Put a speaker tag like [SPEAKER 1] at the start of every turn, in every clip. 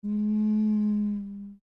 [SPEAKER 1] Mm.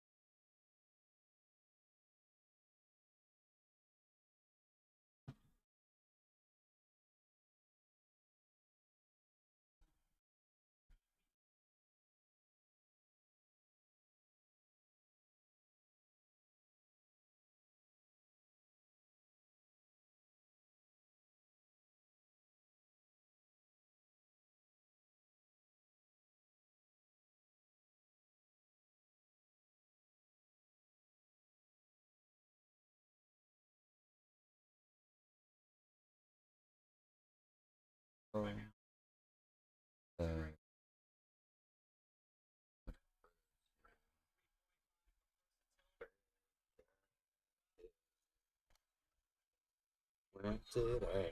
[SPEAKER 2] Oh, uh, when did I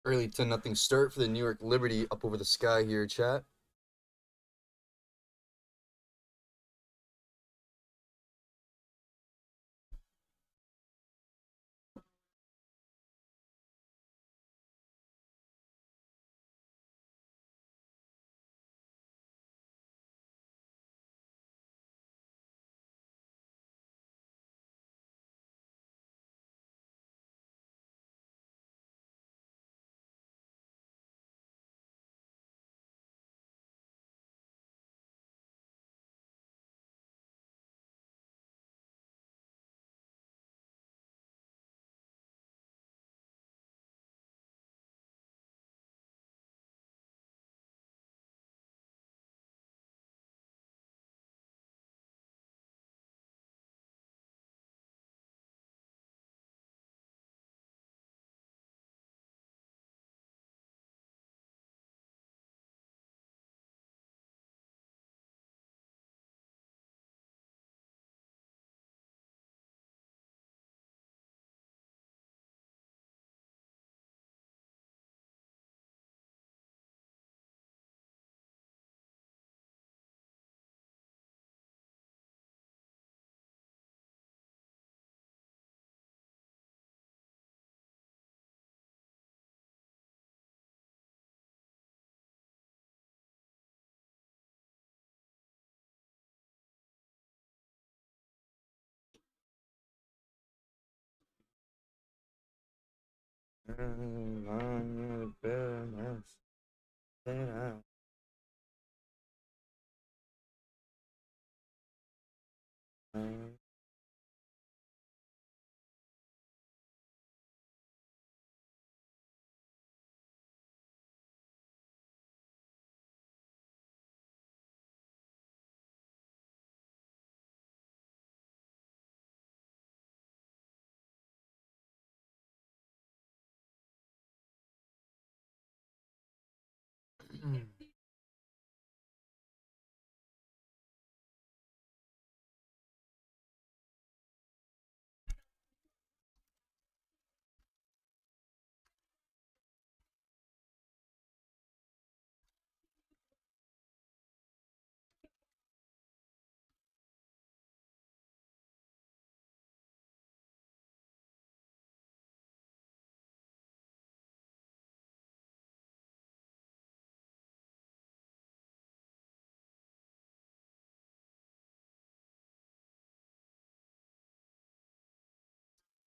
[SPEAKER 2] early 10-0 start for the New York Liberty up over the sky here, chat.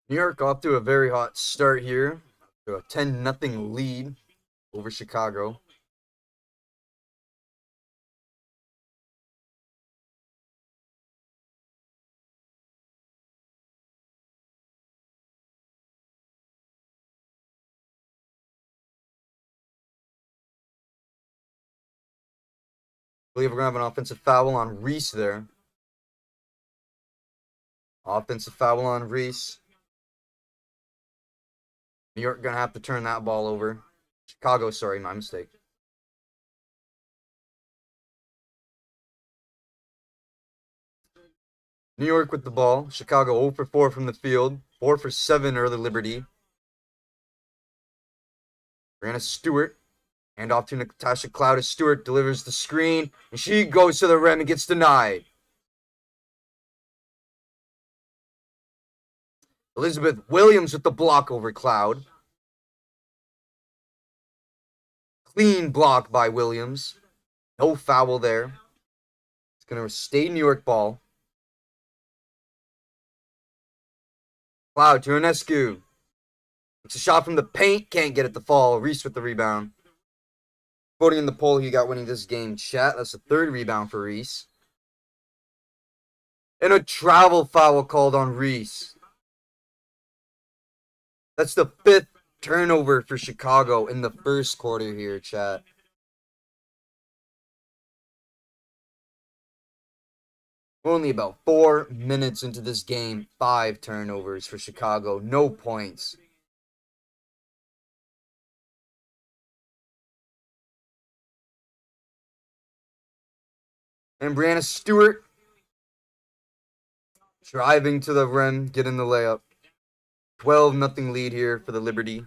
[SPEAKER 2] New York off to a very hot start here. To a 10-0 lead over Chicago. I believe we're going to have an offensive foul on Reese there. Offensive foul on Reese. New York going to have to turn that ball over. Chicago, sorry, my mistake. New York with the ball. Chicago 0 for 4 from the field. 4 for 7 early Liberty. Brianna Stewart. Hand off to Natasha Cloud as Stewart delivers the screen. And she goes to the rim and gets denied. Elizabeth Williams with the block over Cloud. Clean block by Williams. No foul there. It's going to stay New York ball. Cloud to Ionescu. It's a shot from the paint. Can't get it to fall. Reese with the rebound. Voting in the poll, he got winning this game. Chat. That's the third rebound for Reese. And a travel foul called on Reese. That's the 5th turnover for Chicago in the first quarter here, chat. Only about 4 minutes into this game. 5 turnovers for Chicago. No points. And Brianna Stewart driving to the rim, getting the layup. 12-0 lead here for the Liberty.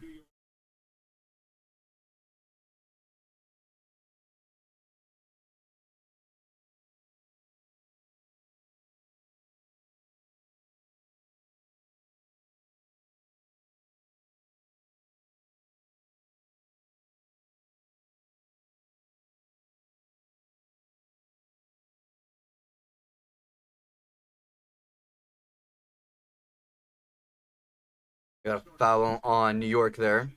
[SPEAKER 2] Got a foul on New York there.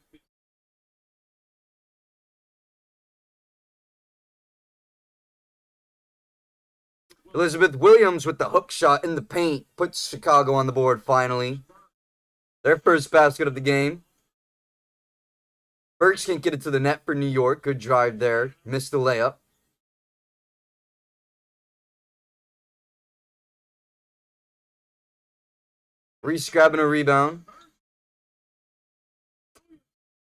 [SPEAKER 2] Elizabeth Williams with the hook shot in the paint puts Chicago on the board finally. Their first basket of the game. Burks can't get it to the net for New York. Good drive there. Missed the layup. Reese grabbing a rebound.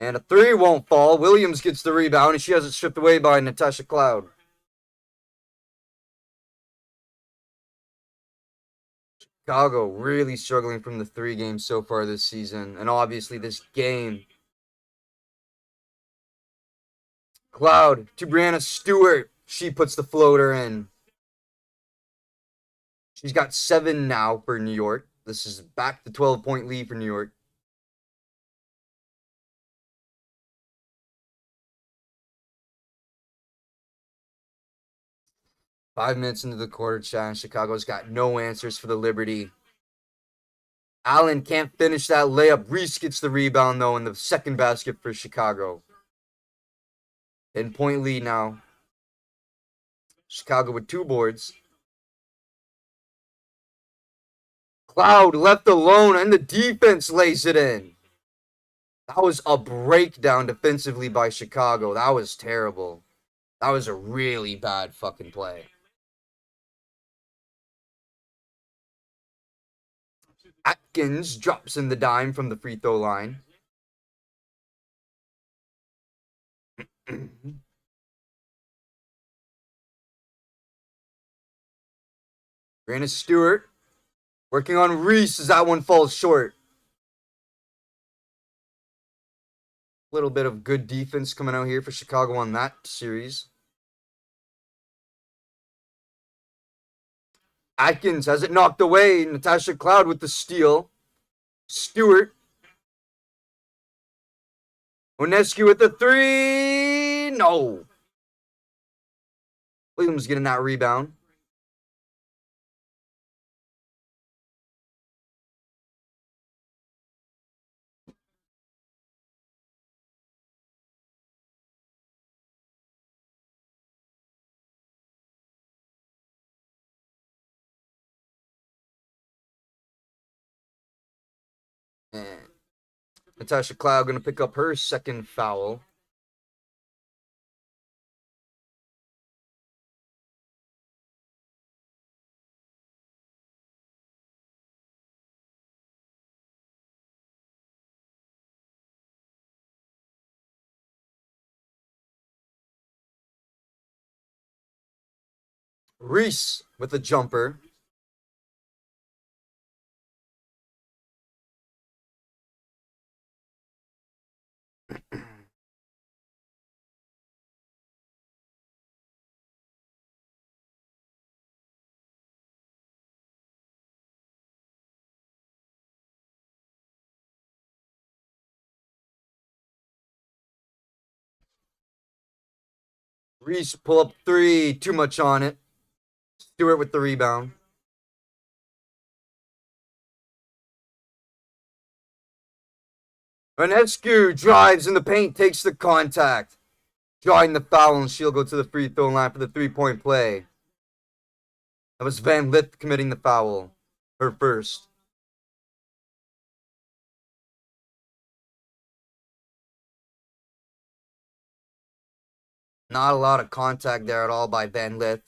[SPEAKER 2] And a 3 won't fall. Williams gets the rebound, and she has it stripped away by Natasha Cloud. Chicago really struggling from the 3 games so far this season. And obviously this game. Cloud to Brianna Stewart. She puts the floater in. She's got 7 now for New York. This is back to 12-point lead for New York. Five minutes into the quarter, chat. Chicago's got no answers for the Liberty. Allen can't finish that layup. Reese gets the rebound, though, in the second basket for Chicago. 10-point lead now. Chicago with 2 boards. Cloud left alone, and the defense lays it in. That was a breakdown defensively by Chicago. That was terrible. That was a really bad fucking play. Atkins drops in the dime from the free throw line. Brianna Stewart working on Reese as that one falls short. A little bit of good defense coming out here for Chicago on that series. Atkins has it knocked away. Natasha Cloud with the steal. Stewart. Ionescu with the 3. No. Williams getting that rebound. And Natasha Cloud going to pick up her second foul. Reese with a jumper. Reese pull up three. Too much on it. Stewart with the rebound. Ionescu drives in the paint, takes the contact. Drawing the foul, and she'll go to the free throw line for the 3-point play. That was Van Lith committing the foul. Her first. Not a lot of contact there at all by Van Lith.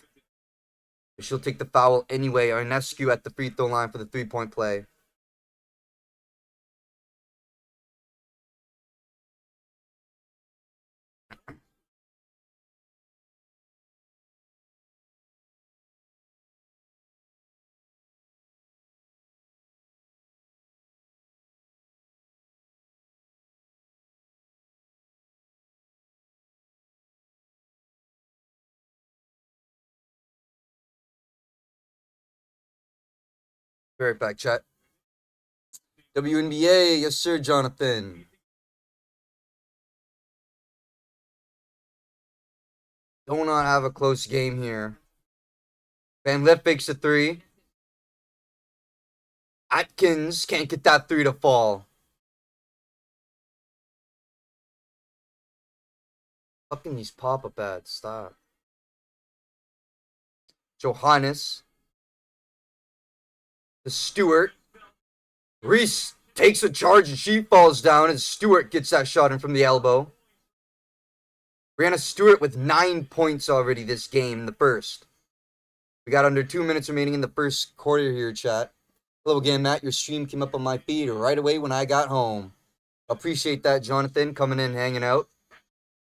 [SPEAKER 2] She'll take the foul anyway. Ionescu at the free throw line for the 3-point play. Be right back, chat. WNBA, yes sir, Jonathan. Do not have a close game here. Van Lith fakes a three. Atkins can't get that three to fall. Fucking these pop-up ads, stop. Johannes. The Stewart. Reese takes a charge and she falls down as Stewart gets that shot in from the elbow. Brianna Stewart with 9 points already this game in the first. We got under 2 minutes remaining in the first quarter here, chat. Hello again, Matt. Your stream came up on my feed right away when I got home. Appreciate that, Jonathan, coming in, hanging out.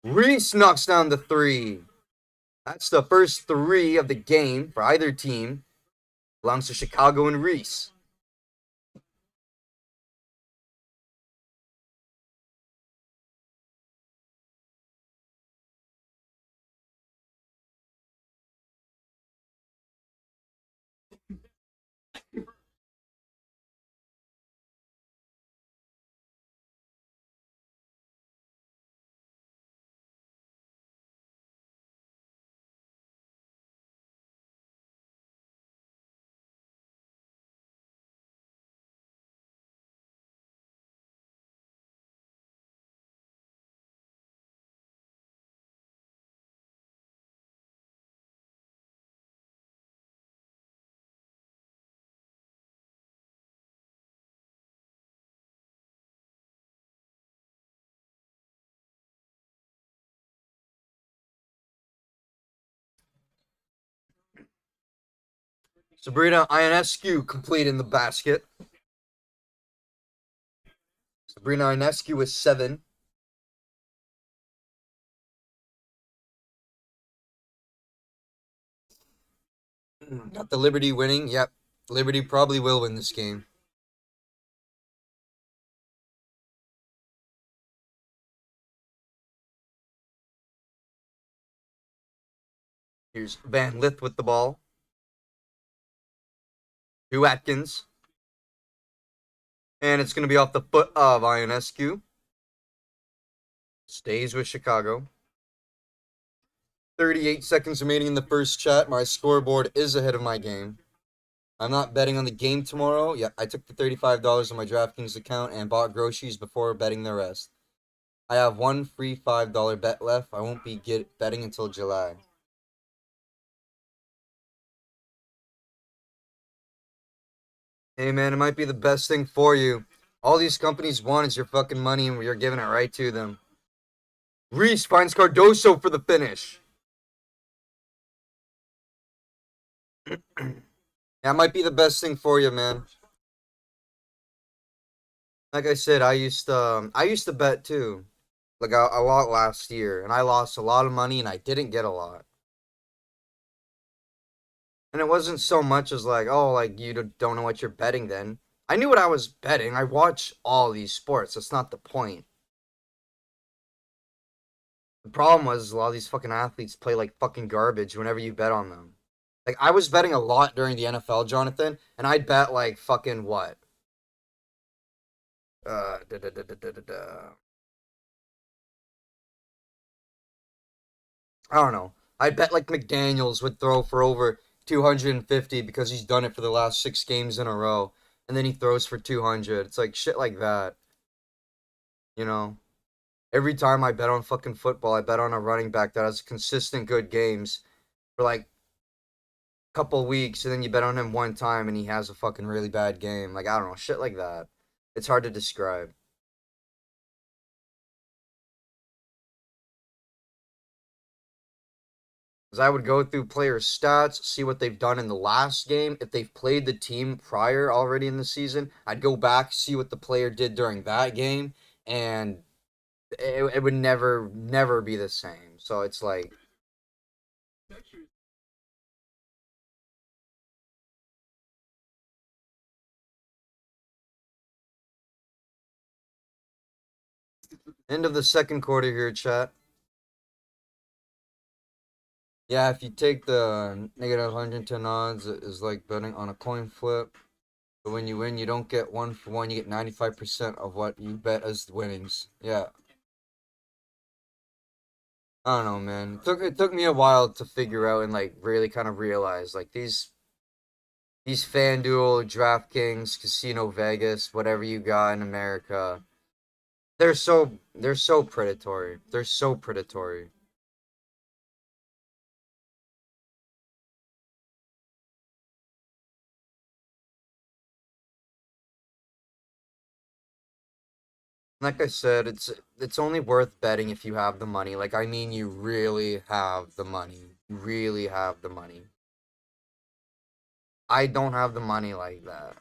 [SPEAKER 2] Reese knocks down the three. That's the first three of the game for either team. Belongs to Chicago and Reese. Sabrina Ionescu completing the basket. Sabrina Ionescu with 7. Got the Liberty winning. Yep. Liberty probably will win this game. Here's Van Lith with the ball. To Atkins. And it's going to be off the foot of Ionescu. Stays with Chicago. 38 seconds remaining in the first, chat. My scoreboard is ahead of my game. I'm not betting on the game tomorrow. Yeah, I took the $35 on my DraftKings account and bought groceries before betting the rest. I have one free $5 bet left. I won't be betting until July. Hey, man, it might be the best thing for you. All these companies want is your fucking money, and you're giving it right to them. Reese finds Cardoso for the finish. That might be the best thing for you, man. Like I said, I used to bet too, like a lot last year, and I lost a lot of money, and I didn't get a lot. And it wasn't so much as like, oh, like you don't know what you're betting. Then I knew what I was betting. I watch all these sports. That's not the point. The problem was a lot of these fucking athletes play like fucking garbage whenever you bet on them. Like I was betting a lot during the NFL, Jonathan, and I'd bet like fucking what? Da, da, da, da, da, da, da. I don't know. I'd bet like McDaniels would throw for over 250 because he's done it for the last 6 games in a row, and then he throws for 200. It's like shit like that, you know. Every time I bet on fucking football, I bet on a running back that has consistent good games for like a couple weeks, and then you bet on him one time and he has a fucking really bad game. Like I don't know, shit like that. It's hard to describe. Because I would go through players' stats, see what they've done in the last game. If they've played the team prior already in the season, I'd go back, see what the player did during that game, and it would never be the same. So it's like, end of the second quarter here, chat. Yeah, if you take the negative 110 odds, it is like betting on a coin flip. But when you win, you don't get 1 for 1. You get 95% of what you bet as winnings. Yeah. I don't know, man. It took me a while to figure out and like really kind of realize like these FanDuel, DraftKings, Casino Vegas, whatever you got in America, they're so predatory. They're so predatory. Like I said, it's only worth betting if you have the money. Like I mean, you really have the money. You really have the money. I don't have the money like that.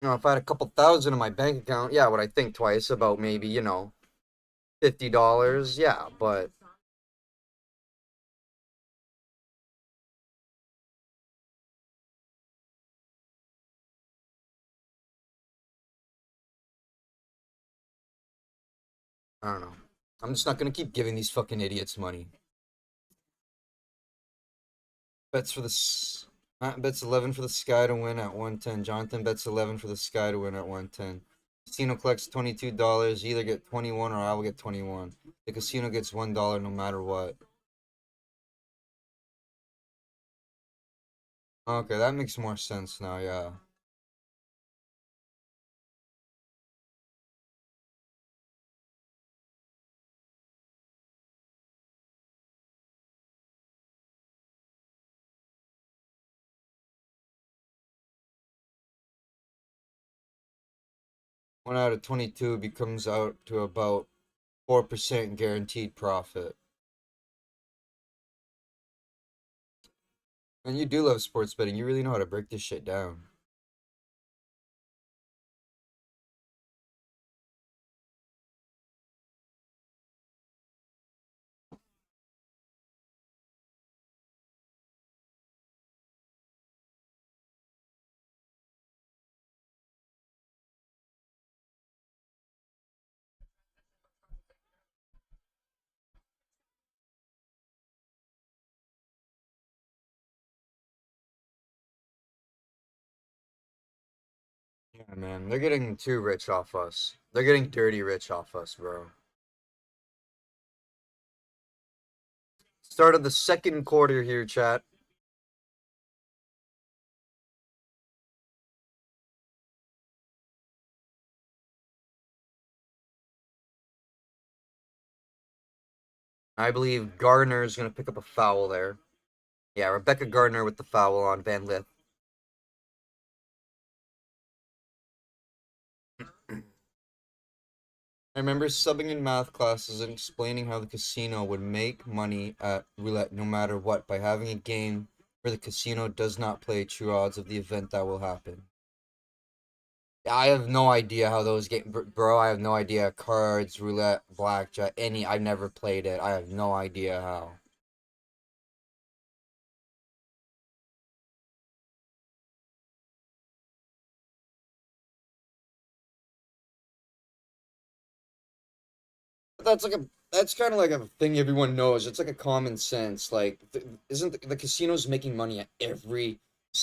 [SPEAKER 2] If I had a couple thousand in my bank account, yeah, would I think twice about maybe, $50? Yeah, but I don't know. I'm just not gonna keep giving these fucking idiots money. Bets for the Matt bets 11 for the Sky to win at 110. Jonathan bets 11 for the Sky to win at 110. Casino collects $22. You either get 21 or I will get 21. The casino gets $1 no matter what. Okay, that makes more sense now, yeah. 1 out of 22 becomes out to about 4% guaranteed profit. And you do love sports betting. You really know how to break this shit down. Yeah, man. They're getting too rich off us. They're getting dirty rich off us, bro. Start of the second quarter here, chat. I believe Gardner is going to pick up a foul there. Yeah, Rebecca Gardner with the foul on Van Lith. I remember subbing in math classes and explaining how the casino would make money at roulette no matter what by having a game where the casino does not play true odds of the event that will happen. I have no idea how those games, bro. I have no idea. Cards, roulette, blackjack, any. I've never played it. I have no idea how. That's kind of like a thing everyone knows. It's like a common sense. Like, isn't the casinos making money at every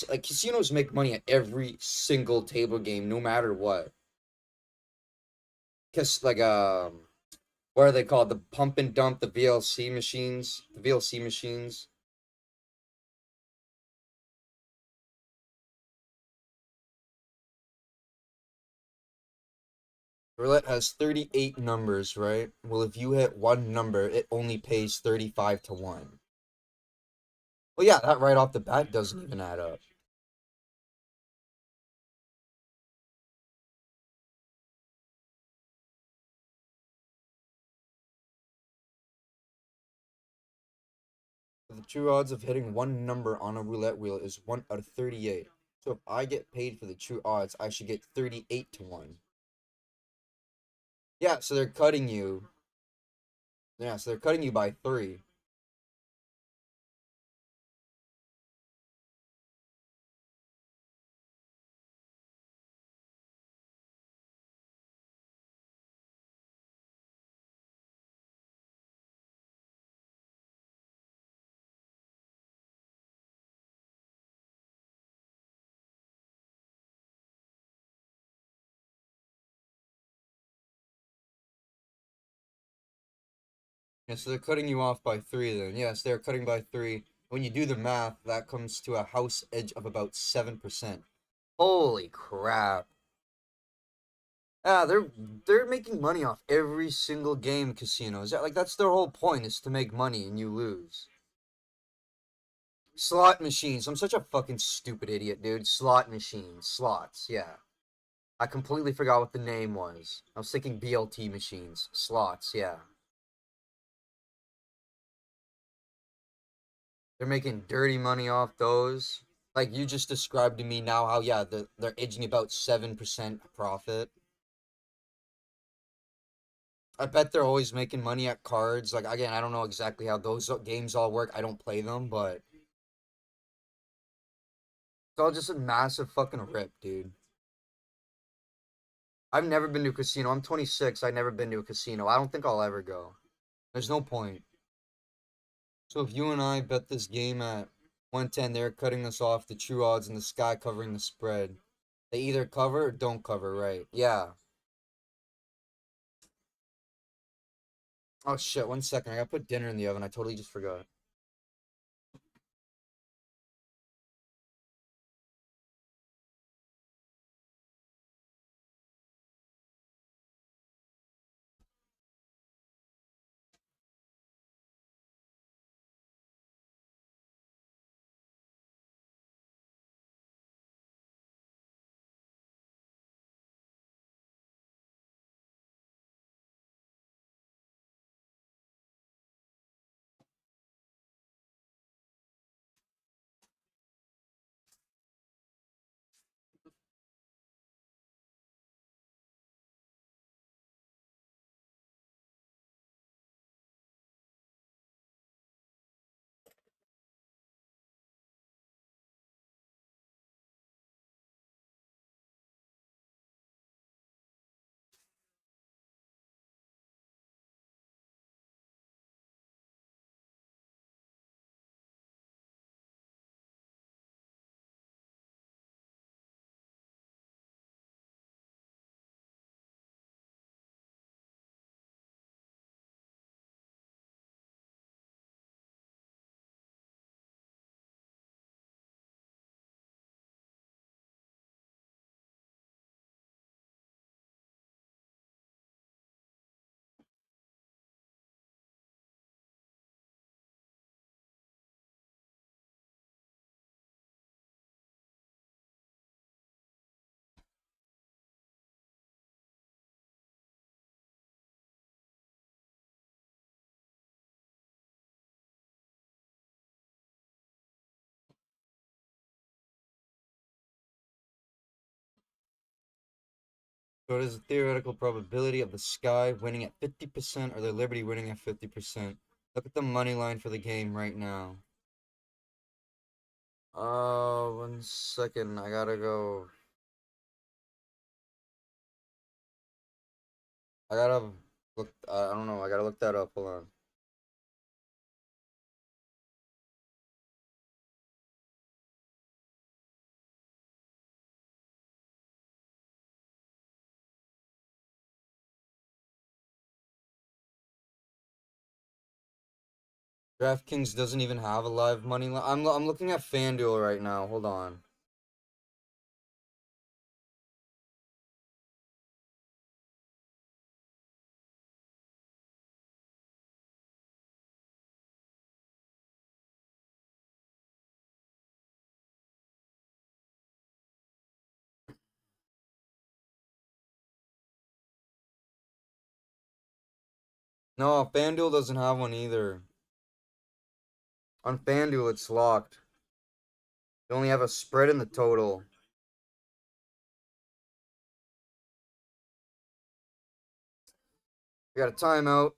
[SPEAKER 2] like casinos make money at every single table game, no matter what. Cause like what are they called? The pump and dump, the VLC machines, the VLC machines. Roulette has 38 numbers, right? Well, if you hit one number, it only pays 35 to 1. Well, yeah, that right off the bat doesn't even add up. The true odds of hitting one number on a roulette wheel is 1 out of 38. So if I get paid for the true odds, I should get 38 to 1. Yeah, so they're cutting you. Yeah, so they're cutting you by 3. Yeah, so they're cutting you off by 3 then. Yes, they're cutting by 3. When you do the math, that comes to a house edge of about 7%. Holy crap. Yeah, they're making money off every single game casinos. Like that's their whole point is to make money and you lose. Slot machines. I'm such a fucking stupid idiot, dude. Slot machines. Slots, yeah. I completely forgot what the name was. I was thinking BLT machines. Slots, yeah. They're making dirty money off those. Like you just described to me now how yeah, they're edging about 7% profit. I bet they're always making money at cards. Like again, I don't know exactly how those games all work. I don't play them, but it's all just a massive fucking rip, dude. I've never been to a casino. I'm 26. I've never been to a casino. I don't think I'll ever go. There's no point. So if you and I bet this game at 110, they're cutting us off the true odds and the sky covering the spread. They either cover or don't cover, right? Yeah. Oh shit, 1 second. I gotta put dinner in the oven. I totally just forgot. So it is a theoretical probability of the Sky winning at 50% or the Liberty winning at 50%. Look at the money line for the game right now. 1 second. I gotta go. I gotta look. I don't know. I gotta look that up. Hold on. DraftKings doesn't even have a live money line. I'm looking at FanDuel right now. Hold on. No, FanDuel doesn't have one either. On FanDuel, it's locked. They only have a spread in the total. We got a timeout.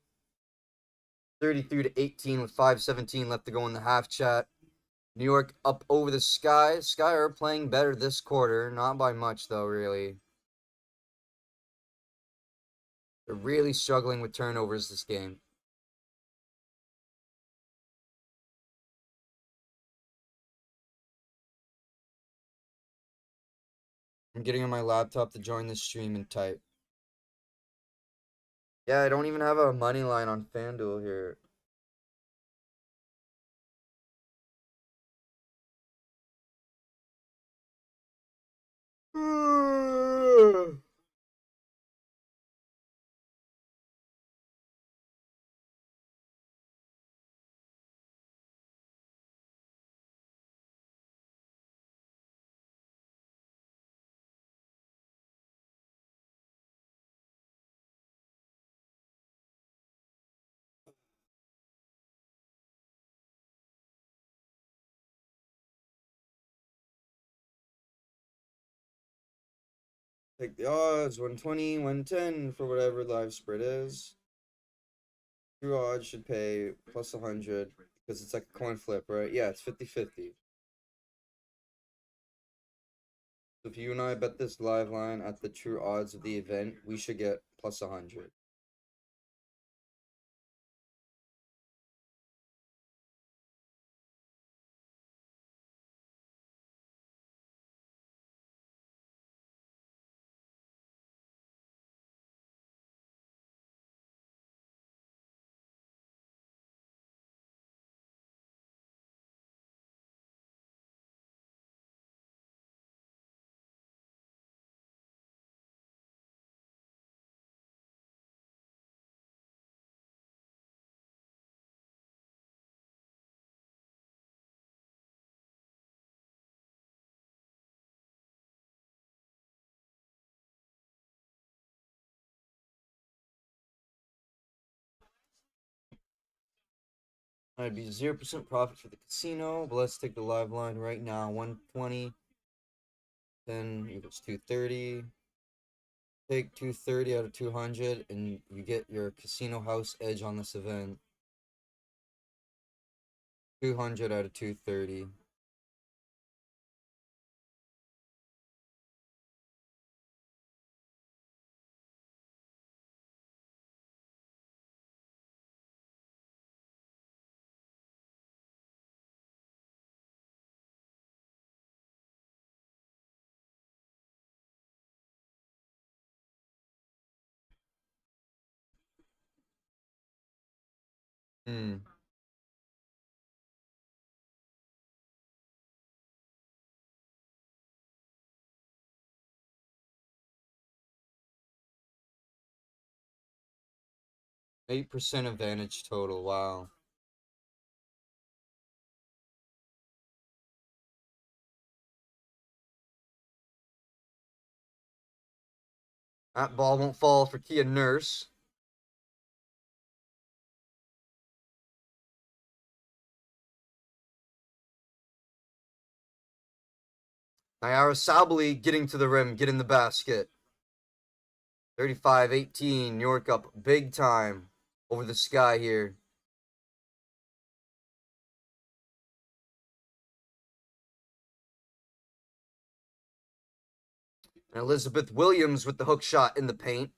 [SPEAKER 2] 33-18 with 5:17 left to go in the half chat. New York up over the Sky. Sky are playing better this quarter. Not by much, though, really. They're really struggling with turnovers this game. I'm getting on my laptop to join the stream and type. Yeah, I don't even have a money line on FanDuel here. Take the odds, 120, 110 for whatever live spread is. True odds should pay plus 100 because it's like a coin flip, right? Yeah, it's 50-50. So if you and I bet this live line at the true odds of the event, we should get plus 100. I'd be 0% profit for the casino, but let's take the live line right now. 120, 10 equals 230. Take 230 out of 200, and you get your casino house edge on this event. 200 out of 230. Hmm. 8% advantage total. Wow. That ball won't fall for Kia Nurse. Nyara Sabally getting to the rim, getting the basket. 35-18. New York up big time over the Sky here. And Elizabeth Williams with the hook shot in the paint.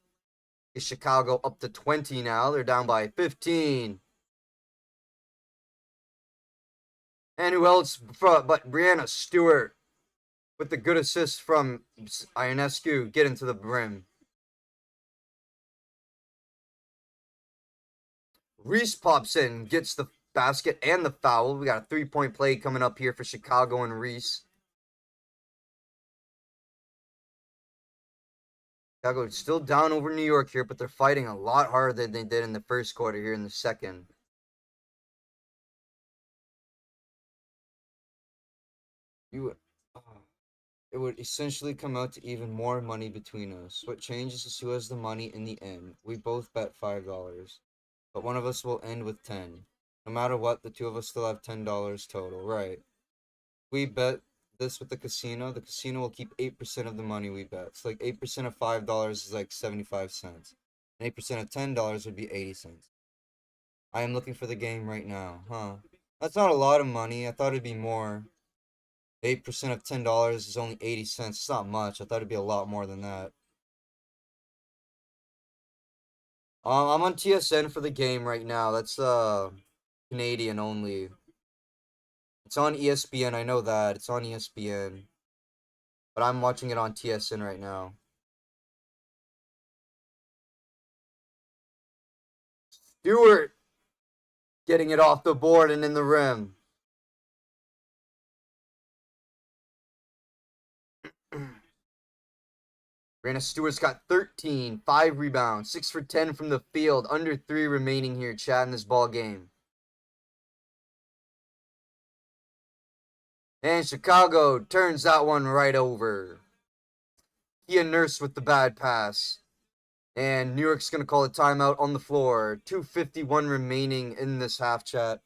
[SPEAKER 2] Is Chicago up to 20 now? They're down by 15. And who else but Brianna Stewart with the good assist from Ionescu getting to the brim. Reese pops in, gets the basket and the foul. We got a 3-point play coming up here for Chicago and Reese. Chicago still down over New York here, but they're fighting a lot harder than they did in the first quarter here in the second. It would essentially come out to even more money between us. What changes is who has the money in the end. We both bet $5, but one of us will end with 10. No matter what, the two of us still have $10 total, right? We bet this with the casino will keep 8% of the money we bet. So like 8% of $5 is like 75 cents. And 8% of $10 would be 80 cents. I am looking for the game right now, huh? That's not a lot of money. I thought it'd be more. 8% of $10 is only 80 cents. It's not much. I thought it'd be a lot more than that. I'm on TSN for the game right now. That's Canadian only. It's on ESPN. I know that. It's on ESPN. But I'm watching it on TSN right now. Stewart getting it off the board and in the rim. Brianna Stewart's got 13, 5 rebounds, 6 for 10 from the field, under 3 remaining here, Chad, in this ball game. And Chicago turns that one right over. Kia Nurse with the bad pass. And New York's going to call a timeout on the floor. 2:51 remaining in this half, chat.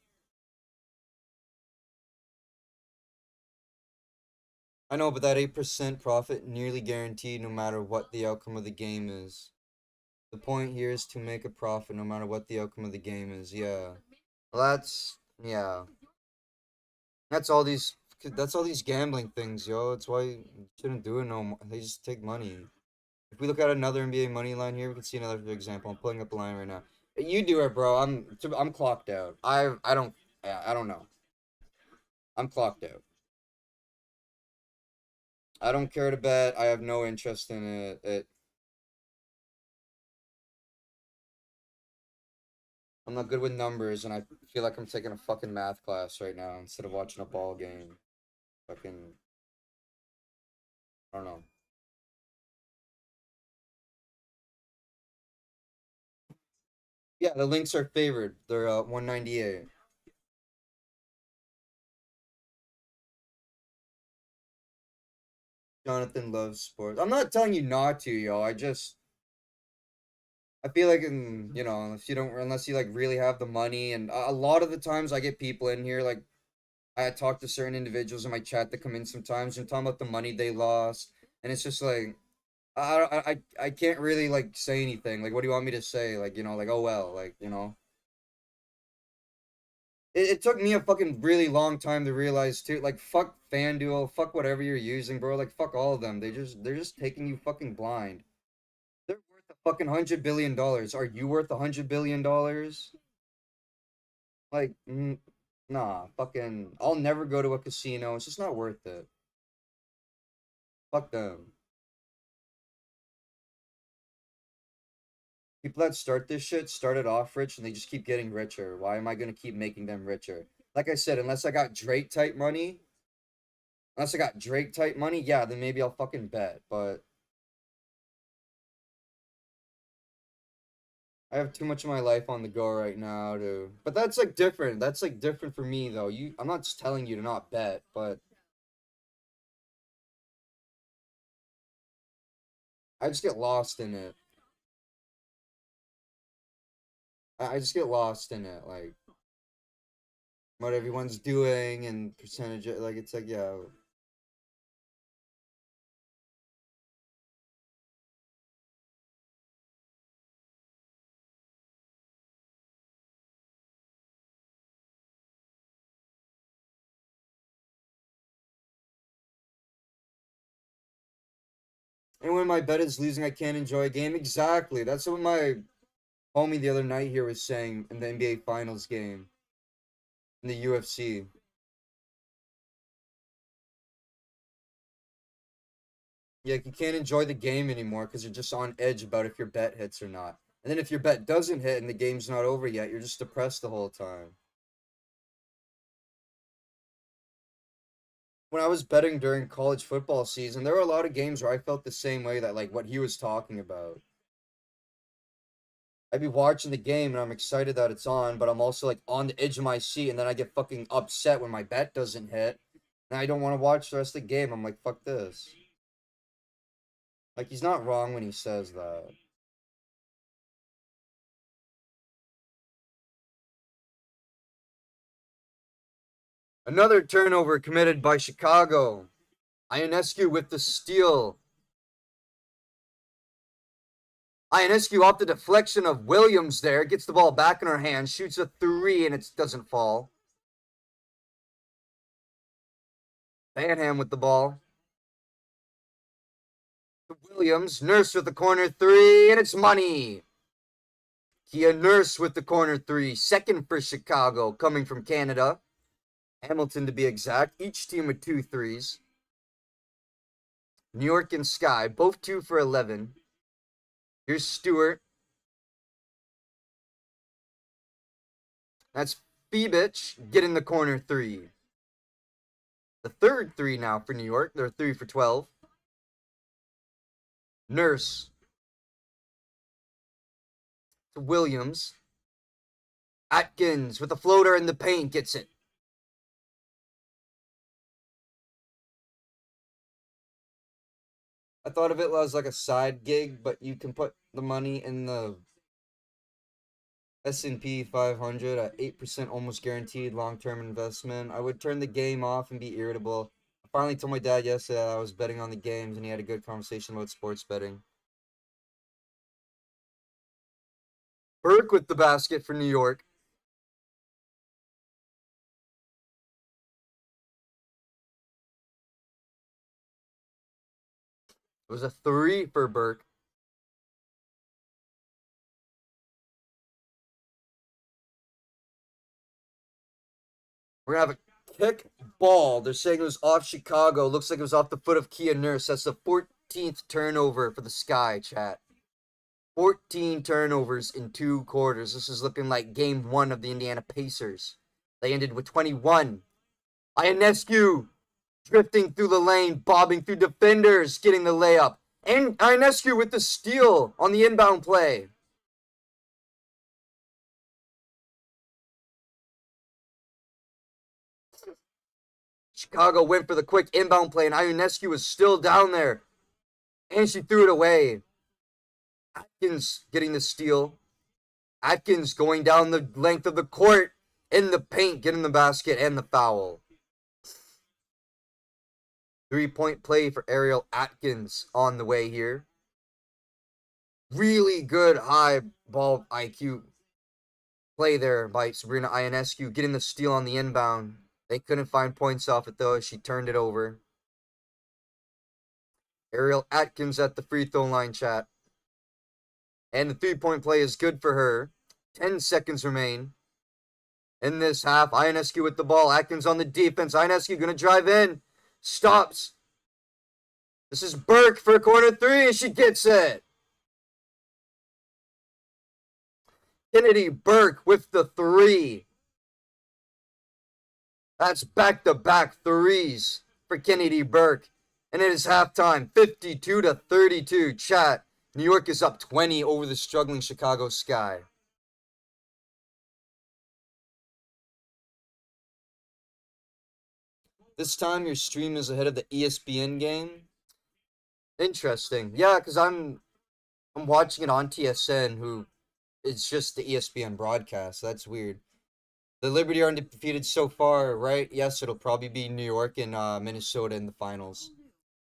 [SPEAKER 2] I know, but that 8% profit nearly guaranteed no matter what the outcome of the game is. The point here is to make a profit no matter what the outcome of the game is. Yeah. Well, yeah. That's all these gambling things, yo. That's why you shouldn't do it no more. They just take money. If we look at another NBA money line here, we can see another example. I'm pulling up the line right now. You do it, bro. I'm clocked out. I don't know. I'm clocked out. I don't care to bet. I have no interest in it. I'm not good with numbers, and I feel like I'm taking a fucking math class right now instead of watching a ball game. Fucking, I don't know. Yeah, the Lynx are favored. They're 198. Jonathan loves sports. I'm not telling you not to, yo. I feel like if you don't, unless you like really have the money, and a lot of the times I get people in here like I talk to certain individuals in my chat that come in sometimes and talk about the money they lost, and it's just like I can't really like say anything. Like, what do you want me to say? Like, like, oh well, like, it took me a fucking really long time to realize too. Like, fuck FanDuel, fuck whatever you're using, bro. Like, fuck all of them. They're just taking you fucking blind. They're worth a fucking $100 billion. Are you worth $100 billion? Like, nah, fucking. I'll never go to a casino. It's just not worth it. Fuck them. People that start this shit started off rich and they just keep getting richer. Why am I gonna keep making them richer? Like I said, unless I got Drake type money, yeah, then maybe I'll fucking bet. But I have too much of my life on the go right now to. But that's like different. That's like different for me though. I'm not just telling you to not bet, but I just get lost in it. I just get lost in it, like what everyone's doing and percentage. Like it's like yeah, And when my bet is losing, I can't enjoy a game. Exactly. That's what my homie the other night here was saying in the NBA Finals game in the UFC. Yeah, you can't enjoy the game anymore because you're just on edge about if your bet hits or not. And then if your bet doesn't hit and the game's not over yet, you're just depressed the whole time. When I was betting during college football season, there were a lot of games where I felt the same way that like what he was talking about. I'd be watching the game and I'm excited that it's on, but I'm also like on the edge of my seat and then I get fucking upset when my bet doesn't hit. And I don't want to watch the rest of the game. I'm like, fuck this. Like he's not wrong when he says that. Another turnover committed by Chicago. Ionescu with the steal. Ionescu off the deflection of Williams there. Gets the ball back in her hand. Shoots a three and it doesn't fall. Banham with the ball. Williams. Nurse with the corner three and it's money. Kia Nurse with the corner three. Second for Chicago coming from Canada. Hamilton to be exact. Each team with 2 threes. New York and Sky, both 2 for 11. Here's Stewart. That's Febich getting the corner three. The third three now for New York. They're 3 for 12. Nurse to Williams. Atkins with a floater in the paint gets it. I thought of it as like a side gig, but you can put the money in the S&P 500 at 8% almost guaranteed long-term investment. I would turn the game off and be irritable. I finally told my dad yesterday that I was betting on the games, and he had a good conversation about sports betting. Burke with the basket for New York. It was a 3 for Burke. We're going to have a kick ball. They're saying it was off Chicago. Looks like it was off the foot of Kia Nurse. That's the 14th turnover for the Sky, chat. 14 turnovers in 2 quarters. This is looking like game 1 of the Indiana Pacers. They ended with 21. Ionescu drifting through the lane, bobbing through defenders, getting the layup. And Ionescu with the steal on the inbound play. Chicago went for the quick inbound play, and Ionescu was still down there. And she threw it away. Atkins getting the steal. Atkins going down the length of the court in the paint, getting the basket and the foul. 3-point play for Ariel Atkins on the way here. Really good high ball IQ play there by Sabrina Ionescu, getting the steal on the inbound. They couldn't find points off it, though, as she turned it over. Ariel Atkins at the free throw line, chat. And the 3-point play is good for her. 10 seconds remain in this half. Ionescu with the ball. Atkins on the defense. Ionescu going to drive in. Stops. This is Burke for a corner three, and she gets it. Kennedy Burke with the three. That's back-to-back threes for Kennedy Burke. And it is halftime, 52-32. Chat, New York is up 20 over the struggling Chicago Sky. This time your stream is ahead of the ESPN game. Interesting. Yeah, because I'm watching it on TSN, who it's just the ESPN broadcast. That's weird. The Liberty are undefeated so far, right? Yes, it'll probably be New York and Minnesota in the finals.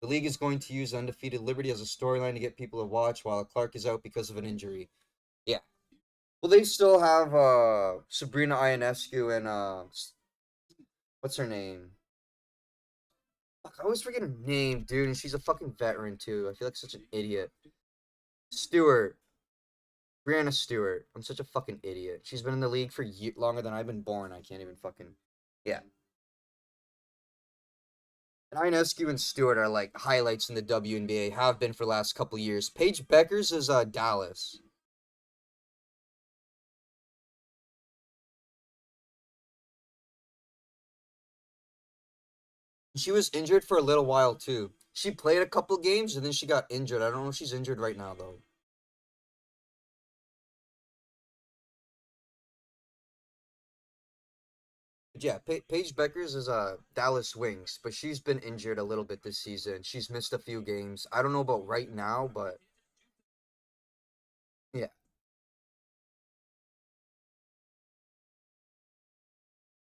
[SPEAKER 2] The league is going to use undefeated Liberty as a storyline to get people to watch while Clark is out because of an injury. Yeah. Well, they still have Sabrina Ionescu and what's her name? I always forget her name, dude, and she's a fucking veteran too. I feel like such an idiot. Stewart. Brianna Stewart. I'm such a fucking idiot. She's been in the league for longer than I've been born. I can't even fucking. Yeah. And Ionescu and Stewart are like highlights in the WNBA, have been for the last couple years. Paige Beckers is Dallas. She was injured for a little while too. She played a couple games and then she got injured. I don't know if she's injured right now though. But yeah, Paige Beckers is Dallas Wings, but she's been injured a little bit this season. She's missed a few games. I don't know about right now, but yeah.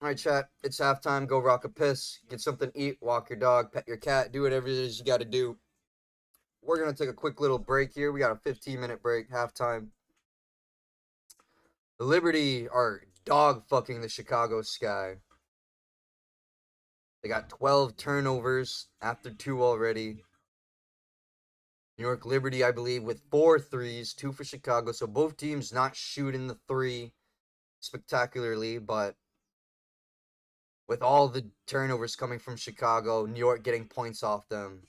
[SPEAKER 2] All right, chat. It's halftime. Go rock a piss. Get something to eat. Walk your dog. Pet your cat. Do whatever it is you got to do. We're gonna take a quick little break here. We got a 15-minute break. Halftime. The Liberty are dog fucking the Chicago Sky. They got 12 turnovers after two already. New York Liberty, I believe, with 4 threes, 2 for Chicago. So both teams not shooting the three spectacularly, but with all the turnovers coming from Chicago, New York getting points off them.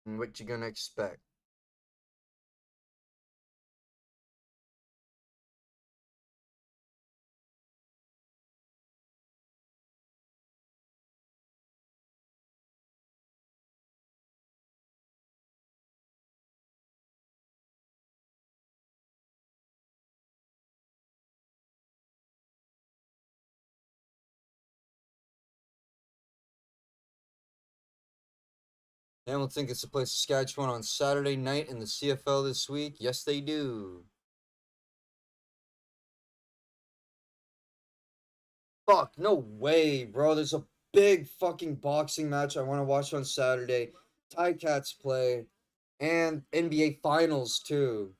[SPEAKER 2] And what you gonna expect? Hamilton gets to play Saskatchewan on Saturday night in the CFL this week. Yes, they do. Fuck, no way, bro. There's a big fucking boxing match I want to watch on Saturday. Cats play. And NBA Finals, too.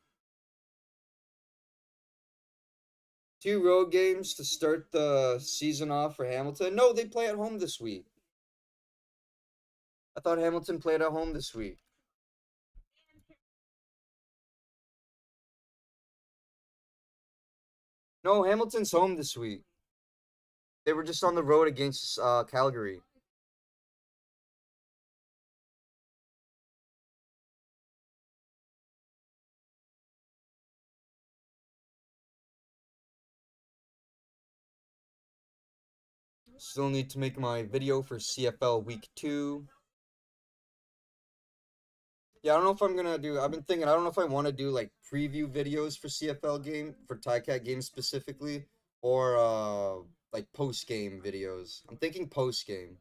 [SPEAKER 2] 2 road games to start the season off for Hamilton. No, they play at home this week. I thought Hamilton played at home this week. No, Hamilton's home this week. They were just on the road against Calgary. Still need to make my video for CFL Week 2. Yeah, I don't know if I'm gonna do. I've been thinking. I don't know if I want to do like preview videos for CFL game for Cat games specifically, or like post game videos. I'm thinking post game.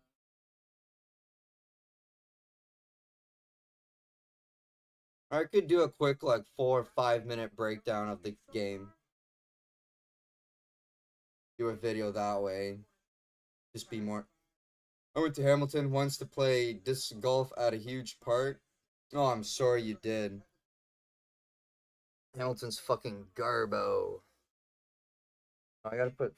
[SPEAKER 2] I could do a quick like 4 or 5 minute breakdown of the game. Do a video that way. Just be more. I went to Hamilton once to play disc golf at a huge park. Oh, I'm sorry you did. Hamilton's fucking garbo. I gotta put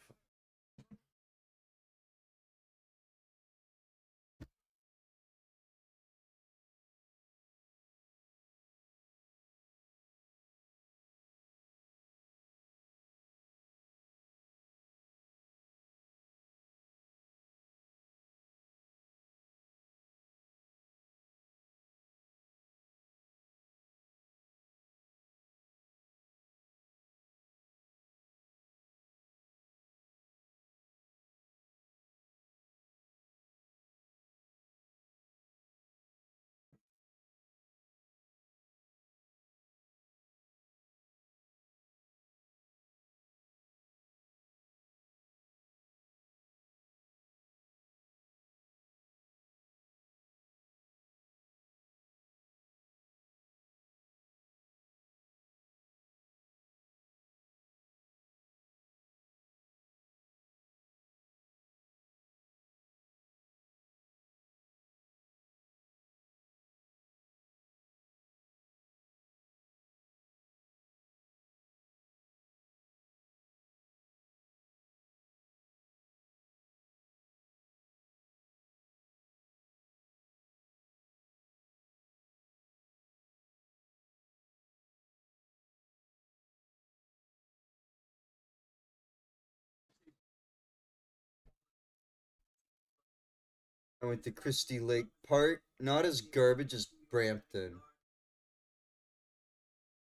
[SPEAKER 2] I went to Christie Lake Park. Not as garbage as Brampton.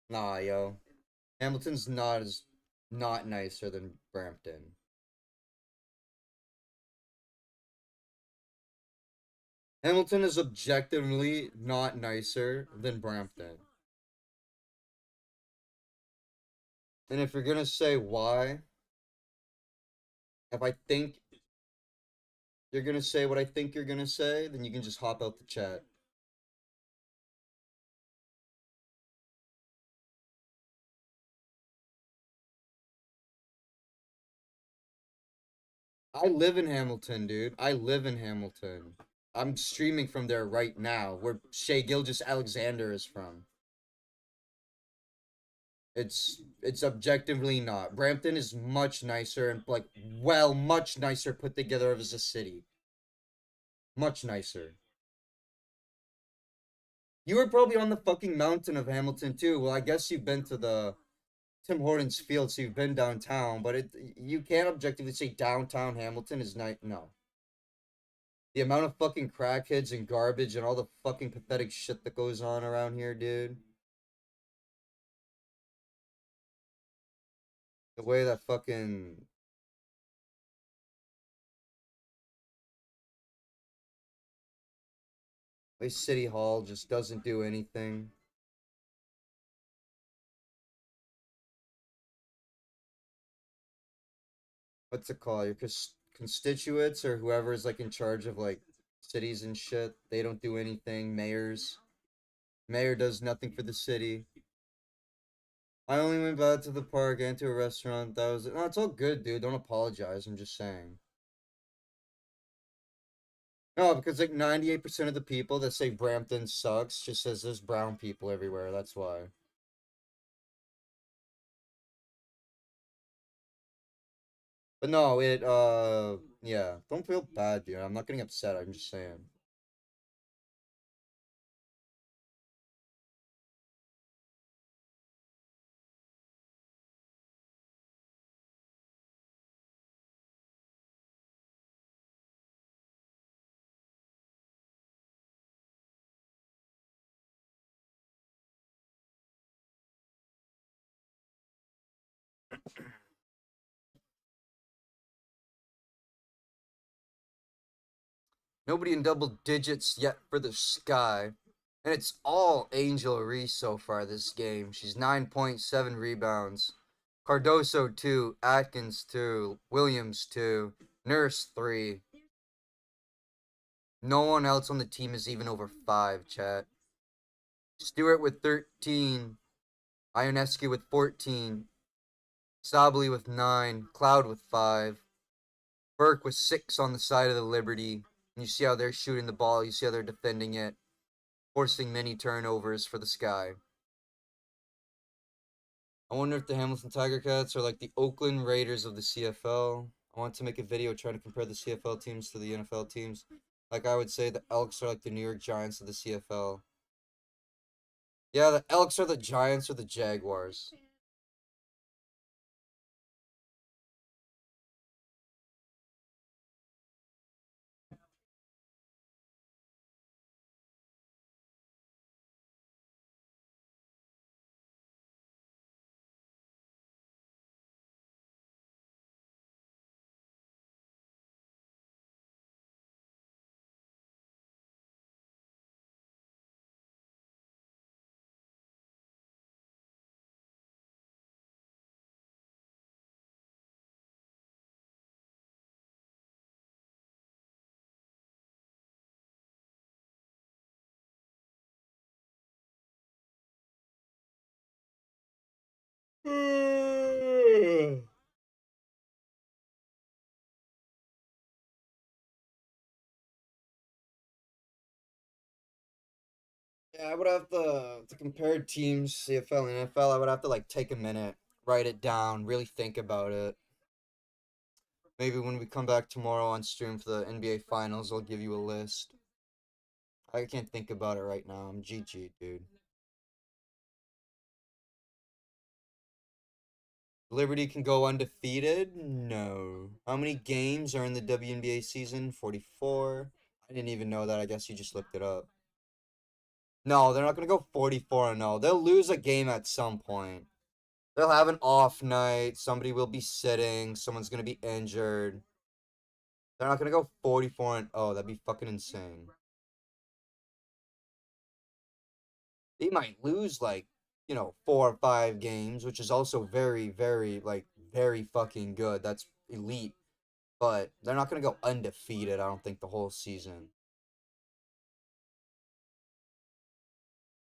[SPEAKER 2] Nah, yo. Hamilton's not nicer than Brampton. Hamilton is objectively not nicer than Brampton. And if you're gonna say why, if I think you're gonna say what I think you're gonna say, then you can just hop out the chat. I live in Hamilton, dude. I live in Hamilton. I'm streaming from there right now, where Shea Gilgis Alexander is from. It's objectively not. Brampton is much nicer and like much nicer put together as a city. Much nicer. You were probably on the fucking mountain of Hamilton too. Well, I guess you've been to the Tim Hortons Field, so you've been downtown. But you can't objectively say downtown Hamilton is nice. No, the amount of fucking crackheads and garbage and all the fucking pathetic shit that goes on around here, dude. The way that fucking way City Hall just doesn't do anything. What's it called? Your constituents or whoever's like in charge of like cities and shit. They don't do anything. Mayor does nothing for the city. I only went back to the park and to a restaurant. That was no. It's all good, dude. Don't apologize. I'm just saying. No, because like 98% of the people that say Brampton sucks just says there's brown people everywhere. That's why. But no, yeah. Don't feel bad, dude. I'm not getting upset. I'm just saying. Nobody in double digits yet for the Sky. And it's all Angel Reese so far this game. She's 9.7 rebounds. Cardoso 2, Atkins 2, Williams 2, Nurse 3. No one else on the team is even over 5, chat. Stewart with 13, Ionescu with 14, Sably with 9, Cloud with 5, Burke with 6 on the side of the Liberty. And you see how they're shooting the ball, you see how they're defending it, forcing many turnovers for the Sky. I wonder if the Hamilton Tiger Cats are like the Oakland Raiders of the CFL. I want to make a video trying to compare the CFL teams to the NFL teams. Like I would say the Elks are like the New York Giants of the CFL. Yeah, the Elks are the Giants or the Jaguars. Yeah, I would have to compare teams, CFL and NFL. I would have to like take a minute, write it down, really think about it. Maybe when we come back tomorrow on stream for the NBA Finals, I'll give you a list. I can't think about it right now. I'm GG, dude. Liberty can go undefeated? No. How many games are in the WNBA season? 44. I didn't even know that. I guess you just looked it up. No, they're not going to go 44-0. They'll lose a game at some point. They'll have an off night. Somebody will be sitting. Someone's going to be injured. They're not going to go 44-0. That'd be fucking insane. They might lose, like, 4 or 5 games, which is also very, very, like, very fucking good. That's elite. But they're not going to go undefeated, I don't think, the whole season.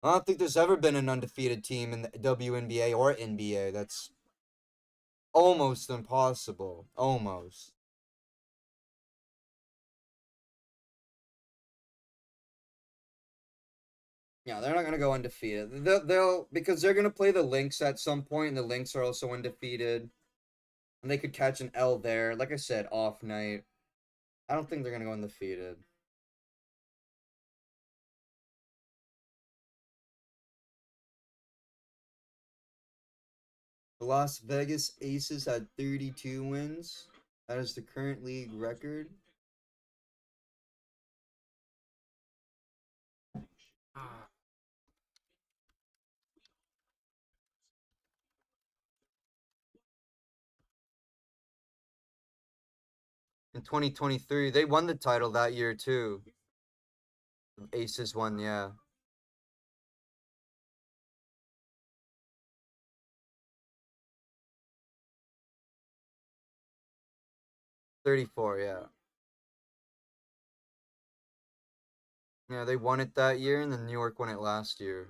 [SPEAKER 2] I don't think there's ever been an undefeated team in the WNBA or NBA. That's almost impossible. Almost. Yeah, they're not gonna go undefeated. They'll because they're gonna play the Lynx at some point, and the Lynx are also undefeated, and they could catch an L there. Like I said, off night. I don't think they're gonna go undefeated. The Las Vegas Aces had 32 wins. That is the current league record. In 2023, they won the title that year too. Aces won, yeah. 34, yeah. Yeah, they won it that year, and then New York won it last year.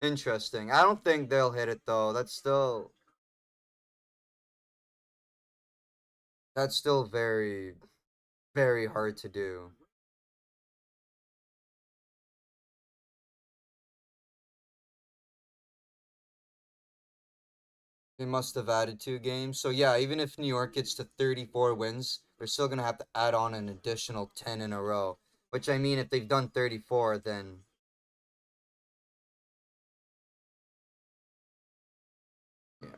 [SPEAKER 2] Interesting. I don't think they'll hit it though. That's still very, very hard to do. They must have added 2 games. So yeah, even if New York gets to 34 wins, they're still gonna have to add on an additional 10 in a row. Which I mean, if they've done 34, then yeah.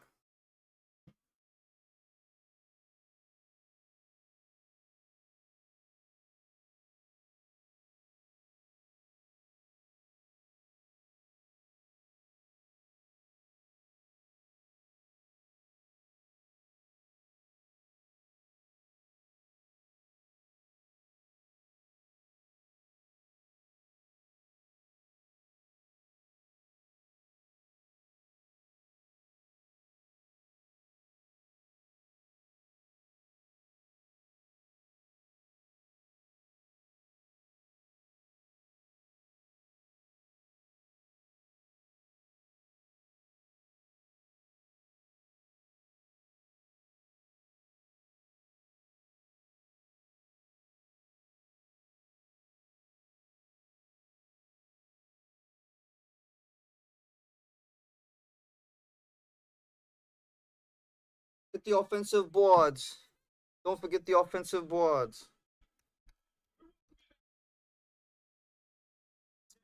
[SPEAKER 2] Get the offensive boards. Don't forget the offensive boards.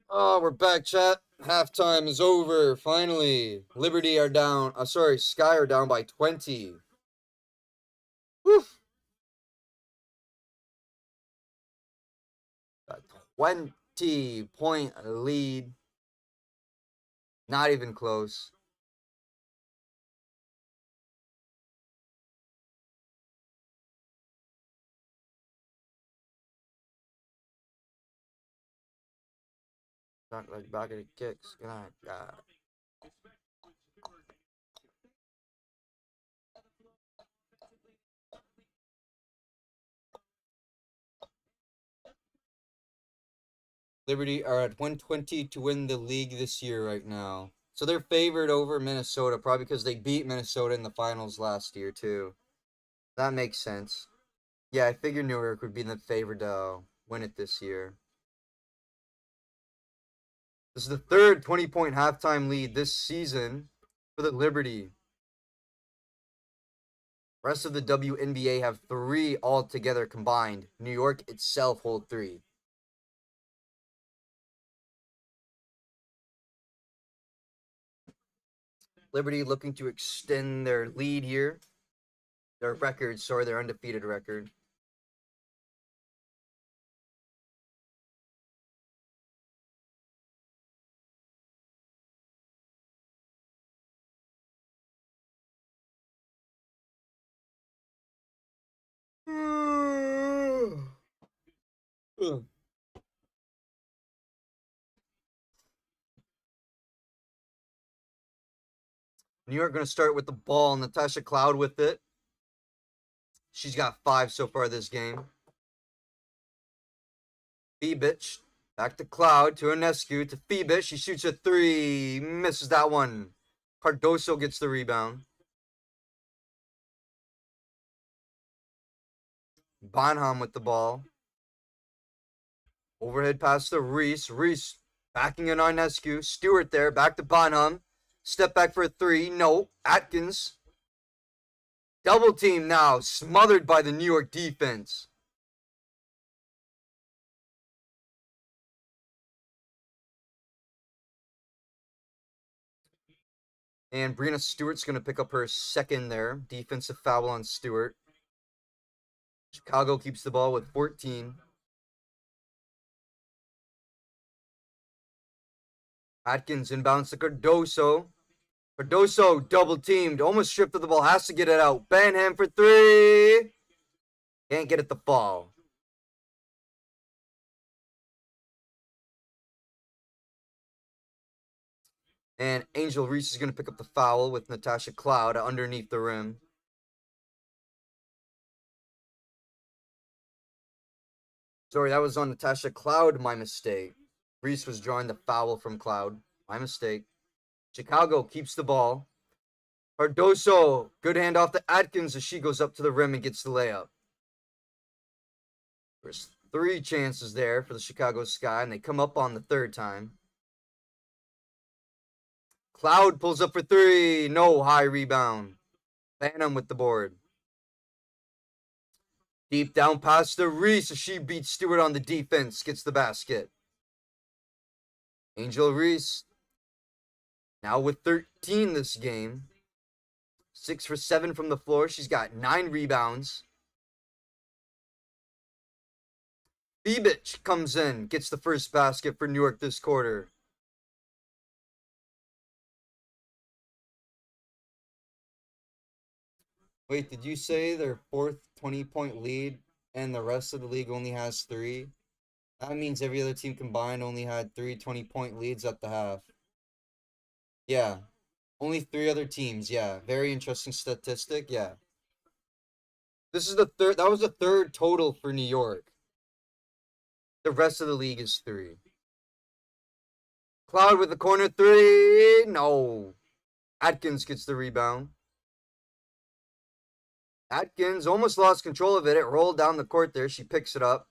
[SPEAKER 2] Oh, we're back, chat. Halftime is over. Finally, Liberty are down. Sorry, Sky are down by 20. Whew. A 20-point lead. Not even close. Not like back of the kicks. God, God. Liberty are at 120 to win the league this year right now. So they're favored over Minnesota, probably because they beat Minnesota in the finals last year, too. That makes sense. Yeah, I figured New York would be the favorite to win it this year. This is the third 20-point halftime lead this season for the Liberty. Rest of the WNBA have 3 altogether combined. New York itself hold 3. Liberty looking to extend their lead here. Their undefeated record. Ugh. New York going to start with the ball. Natasha Cloud with it. She's got 5 so far this game. Feebich. Back to Cloud, to Ionescu, to Feebich. She shoots a 3. Misses that one. Cardoso gets the rebound. Bonham with the ball. Overhead pass to Reese. Reese backing in on Ionescu. Stewart there. Back to Bonham. Step back for a 3. No. Atkins. Double team now. Smothered by the New York defense. And Breanna Stewart's going to pick up her second there. Defensive foul on Stewart. Chicago keeps the ball with 14. Atkins inbounds to Cardoso. Cardoso double teamed. Almost stripped of the ball. Has to get it out. Banham for 3. Can't get it to fall. And Angel Reese is going to pick up the foul with Natasha Cloud underneath the rim. Sorry, that was on Natasha Cloud, my mistake. Reese was drawing the foul from Cloud. My mistake. Chicago keeps the ball. Cardoso, good hand off to Atkins as she goes up to the rim and gets the layup. There's 3 chances there for the Chicago Sky, and they come up on the 3rd time. Cloud pulls up for 3. No, high rebound. Phantom with the board. Deep down pass to Reese as she beats Stewart on the defense. Gets the basket. Angel Reese now with 13 this game. 6 for 7 from the floor. She's got 9 rebounds. Feebich comes in. Gets the first basket for New York this quarter. Wait, did you say their 4th 20-point lead and the rest of the league only has 3? That means every other team combined only had 3 20-point leads at the half. Yeah. Only 3 other teams, yeah. Very interesting statistic, yeah. This is the 3rd, that was the 3rd total for New York. The rest of the league is 3. Cloud with the corner 3. No. Atkins gets the rebound. Atkins almost lost control of it. It rolled down the court there. She picks it up.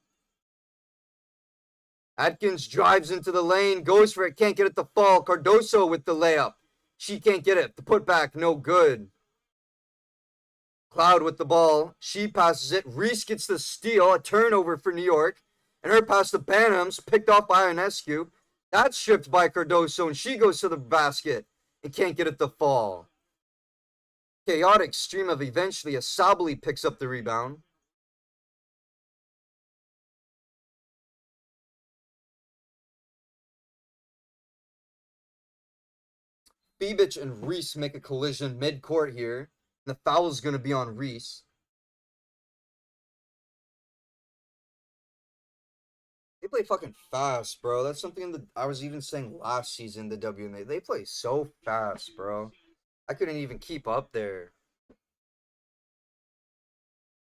[SPEAKER 2] Atkins drives into the lane, goes for it, can't get it to fall. Cardoso with the layup. She can't get it. The putback, no good. Cloud with the ball. She passes it. Reese gets the steal. A turnover for New York. And her pass to Banham's picked off by Ionescu. That's stripped by Cardoso, and she goes to the basket and can't get it to fall. Chaotic stream of eventually Asabli picks up the rebound. Feebich and Reese make a collision mid-court here. The foul is going to be on Reese. They play fucking fast, bro. That's something that I was even saying last season, the WNBA. They play so fast, bro. I couldn't even keep up there.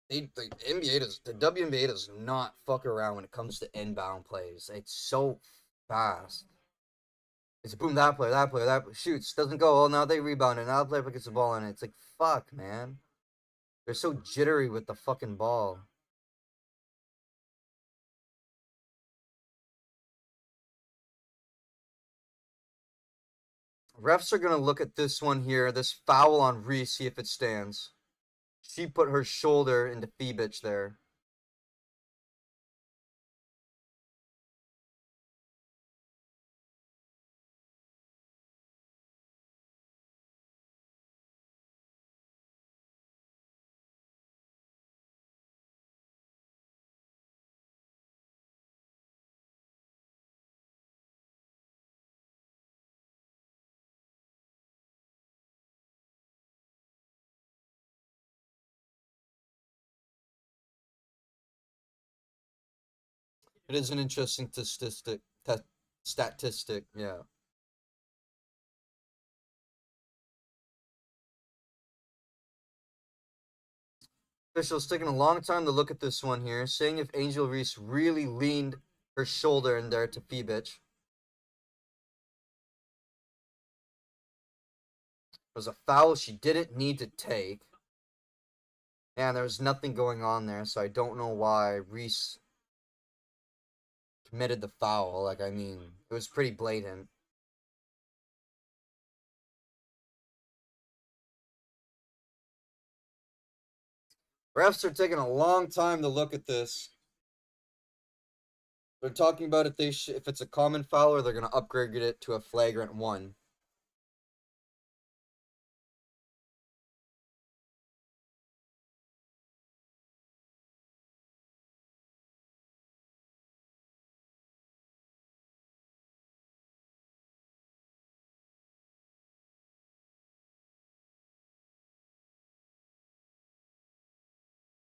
[SPEAKER 2] The WNBA does not fuck around when it comes to inbound plays. It's so fast. It's boom, that player, that shoots, doesn't go. Oh, now they rebound it. Now the player gets the ball in it. It's like, fuck, man. They're so jittery with the fucking ball. Refs are going to look at this one here, this foul on Reese, see if it stands. She put her shoulder into Feebich there. It is an interesting statistic, yeah. Officials taking a long time to look at this one here, saying if Angel Reese really leaned her shoulder in there to Fibich. It was a foul she didn't need to take. And there was nothing going on there, so I don't know why Reese committed the foul. Like, I mean, it was pretty blatant. Refs are taking a long time to look at this. They're talking about if it's a common foul or they're going to upgrade it to a flagrant one.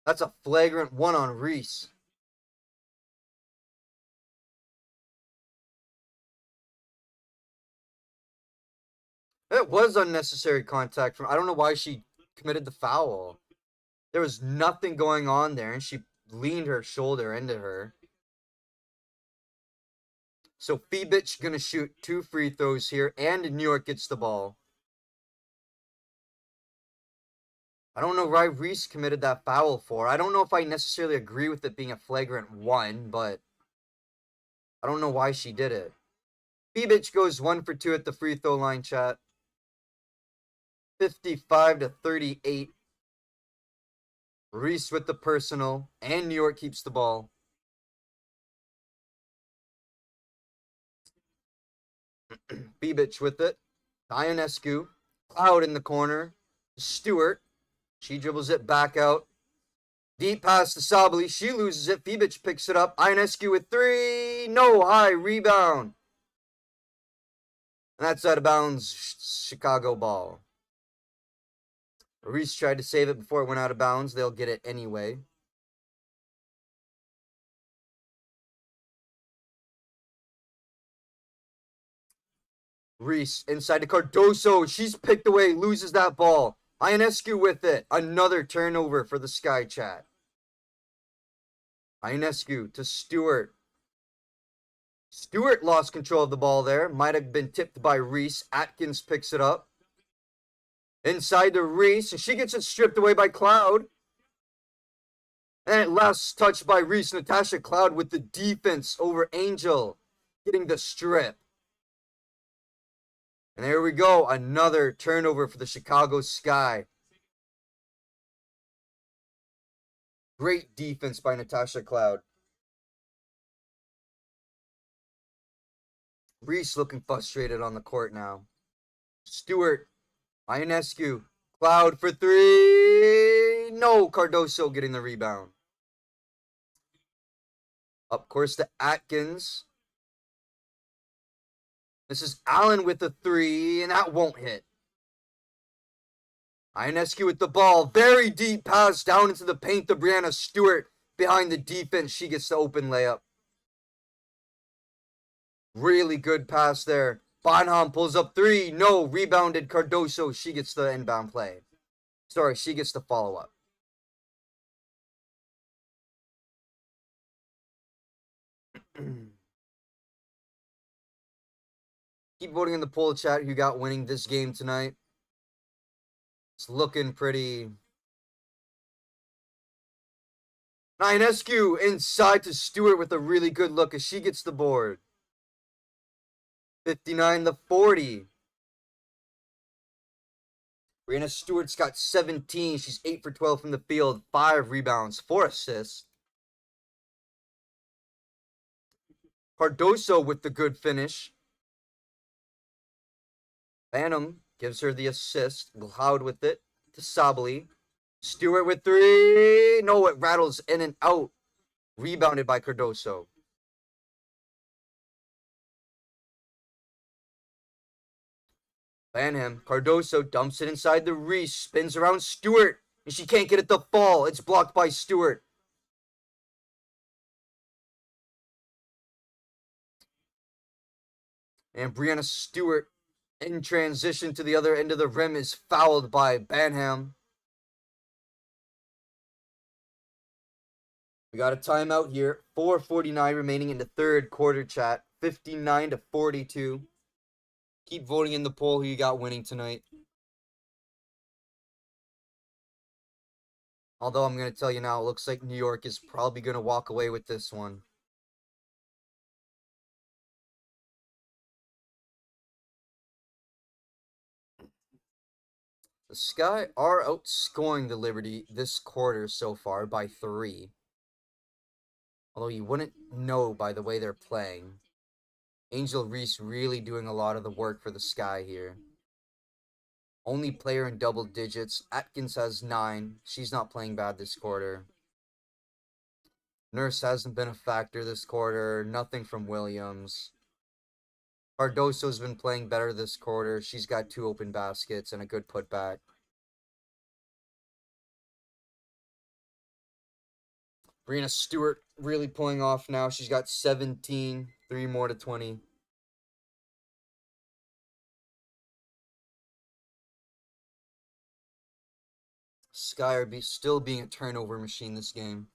[SPEAKER 2] That's a flagrant one on Reese. It was unnecessary contact from. I don't know why she committed the foul. There was nothing going on there, and she leaned her shoulder into her. So Fibich gonna shoot 2 free throws here, and New York gets the ball. I don't know why Reese committed that foul for. I don't know if I necessarily agree with it being a flagrant one, but I don't know why she did it. Fibich goes 1 for 2 at the free throw line, chat. 55-38. Reese with the personal, and New York keeps the ball. Fibich with it. Ionescu out in the corner. Stewart. She dribbles it back out. Deep pass to Sabali. She loses it. Fibich picks it up. Ionescu with 3. No, high rebound. And that's out of bounds. Chicago ball. Reese tried to save it before it went out of bounds. They'll get it anyway. Reese inside to Cardoso. She's picked away. Loses that ball. Ionescu with it. Another turnover for the Sky Chat. Ionescu to Stewart. Stewart lost control of the ball there. Might have been tipped by Reese. Atkins picks it up. Inside to Reese. And she gets it stripped away by Cloud. And last touch by Reese. Natasha Cloud with the defense over Angel. Getting the strip. And there we go. Another turnover for the Chicago Sky. Great defense by Natasha Cloud. Reese looking frustrated on the court now. Stewart. Ionescu. Cloud for 3. No, Cardoso getting the rebound. Up course to Atkins. This is Allen with the 3, and that won't hit. Ionescu with the ball. Very deep pass down into the paint to Brianna Stewart. Behind the defense, she gets the open layup. Really good pass there. Bonham pulls up 3. No, rebounded Cardoso. She gets the inbound play. Sorry, she gets the follow-up. Keep voting in the poll chat who got winning this game tonight. It's looking pretty. Ionescu inside to Stewart with a really good look as she gets the board. 59-40. Brianna Stewart's got 17. She's 8 for 12 from the field. 5 rebounds, 4 assists. Cardoso with the good finish. Phantom gives her the assist. Cloud with it to Sabali. Stewart with 3. No, it rattles in and out. Rebounded by Cardoso. Lanham. Cardoso dumps it inside the Reese. Spins around Stewart. And she can't get it to fall. It's blocked by Stewart. And Brianna Stewart in transition to the other end of the rim is fouled by Banham. We got a timeout here. 4:49 remaining in the third quarter, chat. 59-42. Keep voting in the poll who you got winning tonight. Although I'm going to tell you now, it looks like New York is probably going to walk away with this one. The Sky are outscoring the Liberty this quarter so far by 3. Although you wouldn't know by the way they're playing. Angel Reese really doing a lot of the work for the Sky here. Only player in double digits. Atkins has 9. She's not playing bad this quarter. Nurse hasn't been a factor this quarter. Nothing from Williams. Cardoso's been playing better this quarter. She's got 2 open baskets and a good putback. Brianna Stewart really pulling off now. She's got 17. 3 more to 20. Sky are still being a turnover machine this game.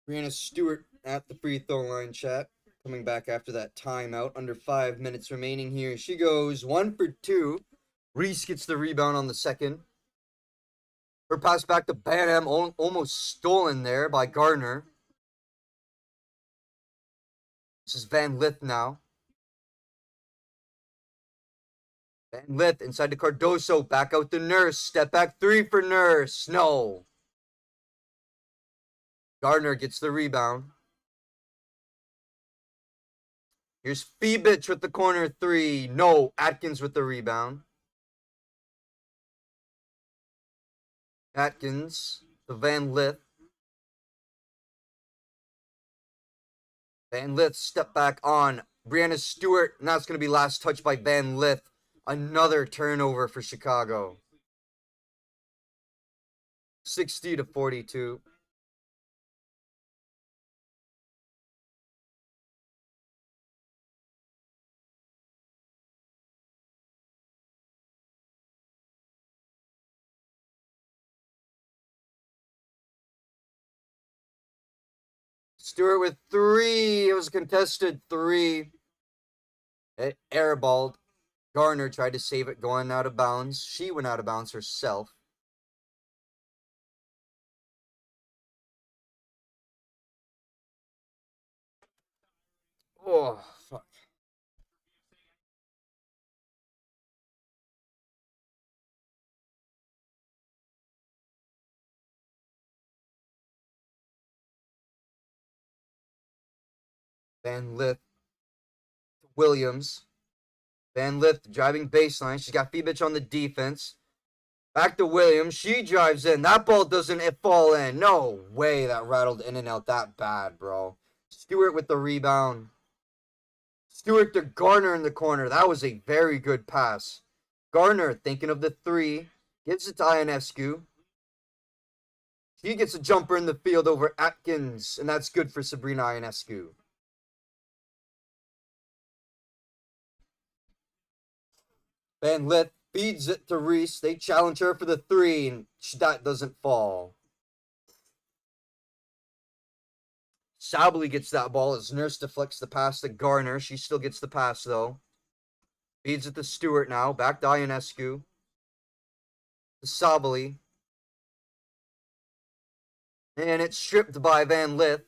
[SPEAKER 2] Brianna Stewart at the free throw line, chat. Coming back after that timeout. Under 5 minutes remaining here. She goes 1 for 2. Reese gets the rebound on the second. Her pass back to Banham, almost stolen there by Gardner. This is Van Lith now. Van Lith inside to Cardoso. Back out to Nurse. Step back 3 for Nurse. No. Gardner gets the rebound. Here's Febich with the corner 3. No. Atkins with the rebound. Atkins to Van Lith. Van Lith step back on Brianna Stewart. And that's going to be last touch by Van Lith. Another turnover for Chicago. 60-42. Stewart with 3. It was a contested 3. It airballed. Garner tried to save it going out of bounds. She went out of bounds herself. Oh, fuck. Van Lith. Williams. Van Lith driving baseline. She's got Fibich on the defense. Back to Williams. She drives in. That ball doesn't fall in. No way that rattled in and out that bad, bro. Stewart with the rebound. Stewart to Garner in the corner. That was a very good pass. Garner thinking of the 3. Gives it to Ionescu. She gets a jumper in the field over Atkins, and that's good for Sabrina Ionescu. Van Lith feeds it to Reese. They challenge her for the 3, and that doesn't fall. Sably gets that ball as Nurse deflects the pass to Garner. She still gets the pass, though. Feeds it to Stewart now. Back to Ionescu. To Sably. And it's stripped by Van Lith.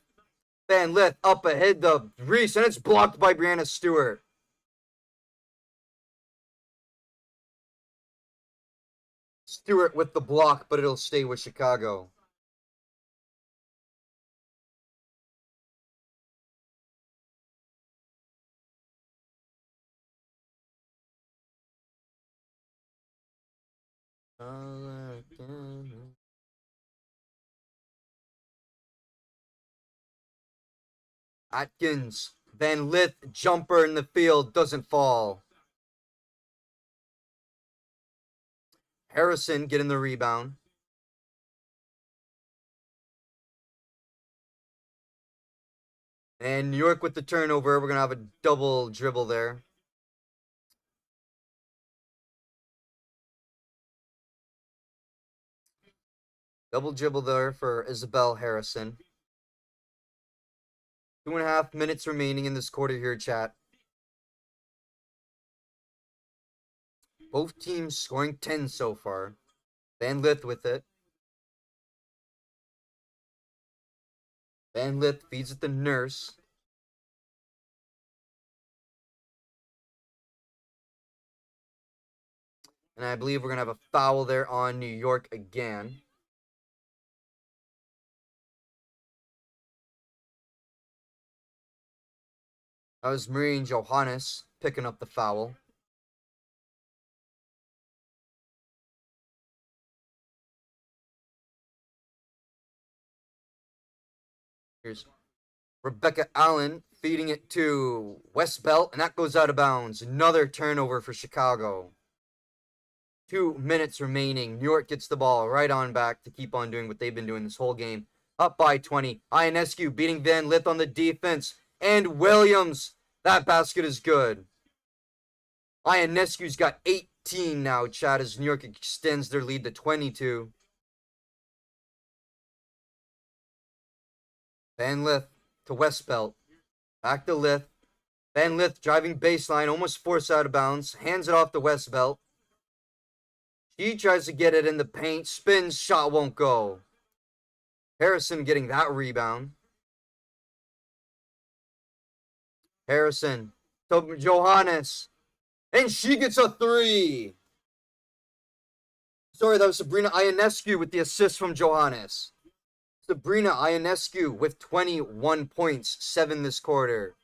[SPEAKER 2] Van Lith up ahead to Reese, and it's blocked by Brianna Stewart. Stewart with the block, but it'll stay with Chicago. Atkins. Van Lith jumper in the field doesn't fall. Harrison getting the rebound. And New York with the turnover. We're going to have a double dribble there. Double dribble there for Isabel Harrison. 2.5 minutes remaining in this quarter here, chat. Both teams scoring 10 so far. Van Lith with it. Van Lith feeds it to Nurse. And I believe we're going to have a foul there on New York again. That was Maureen Johannes picking up the foul. Here's Rebecca Allen feeding it to Westbelt, and that goes out of bounds. Another turnover for Chicago. 2 minutes remaining. New York gets the ball right on back to keep on doing what they've been doing this whole game. Up by 20. Ionescu beating Van Lith on the defense. And Williams. That basket is good. Ionescu's got 18 now, Chad, as New York extends their lead to 22. Van Lith to Westbelt. Back to Lith. Van Lith driving baseline, almost forced out of bounds. Hands it off to Westbelt. She tries to get it in the paint. Spins, shot won't go. Harrison getting that rebound. Harrison to Johannes. And she gets a 3. Sorry, that was Sabrina Ionescu with the assist from Johannes. Sabrina Ionescu with 21 points, 7 this quarter.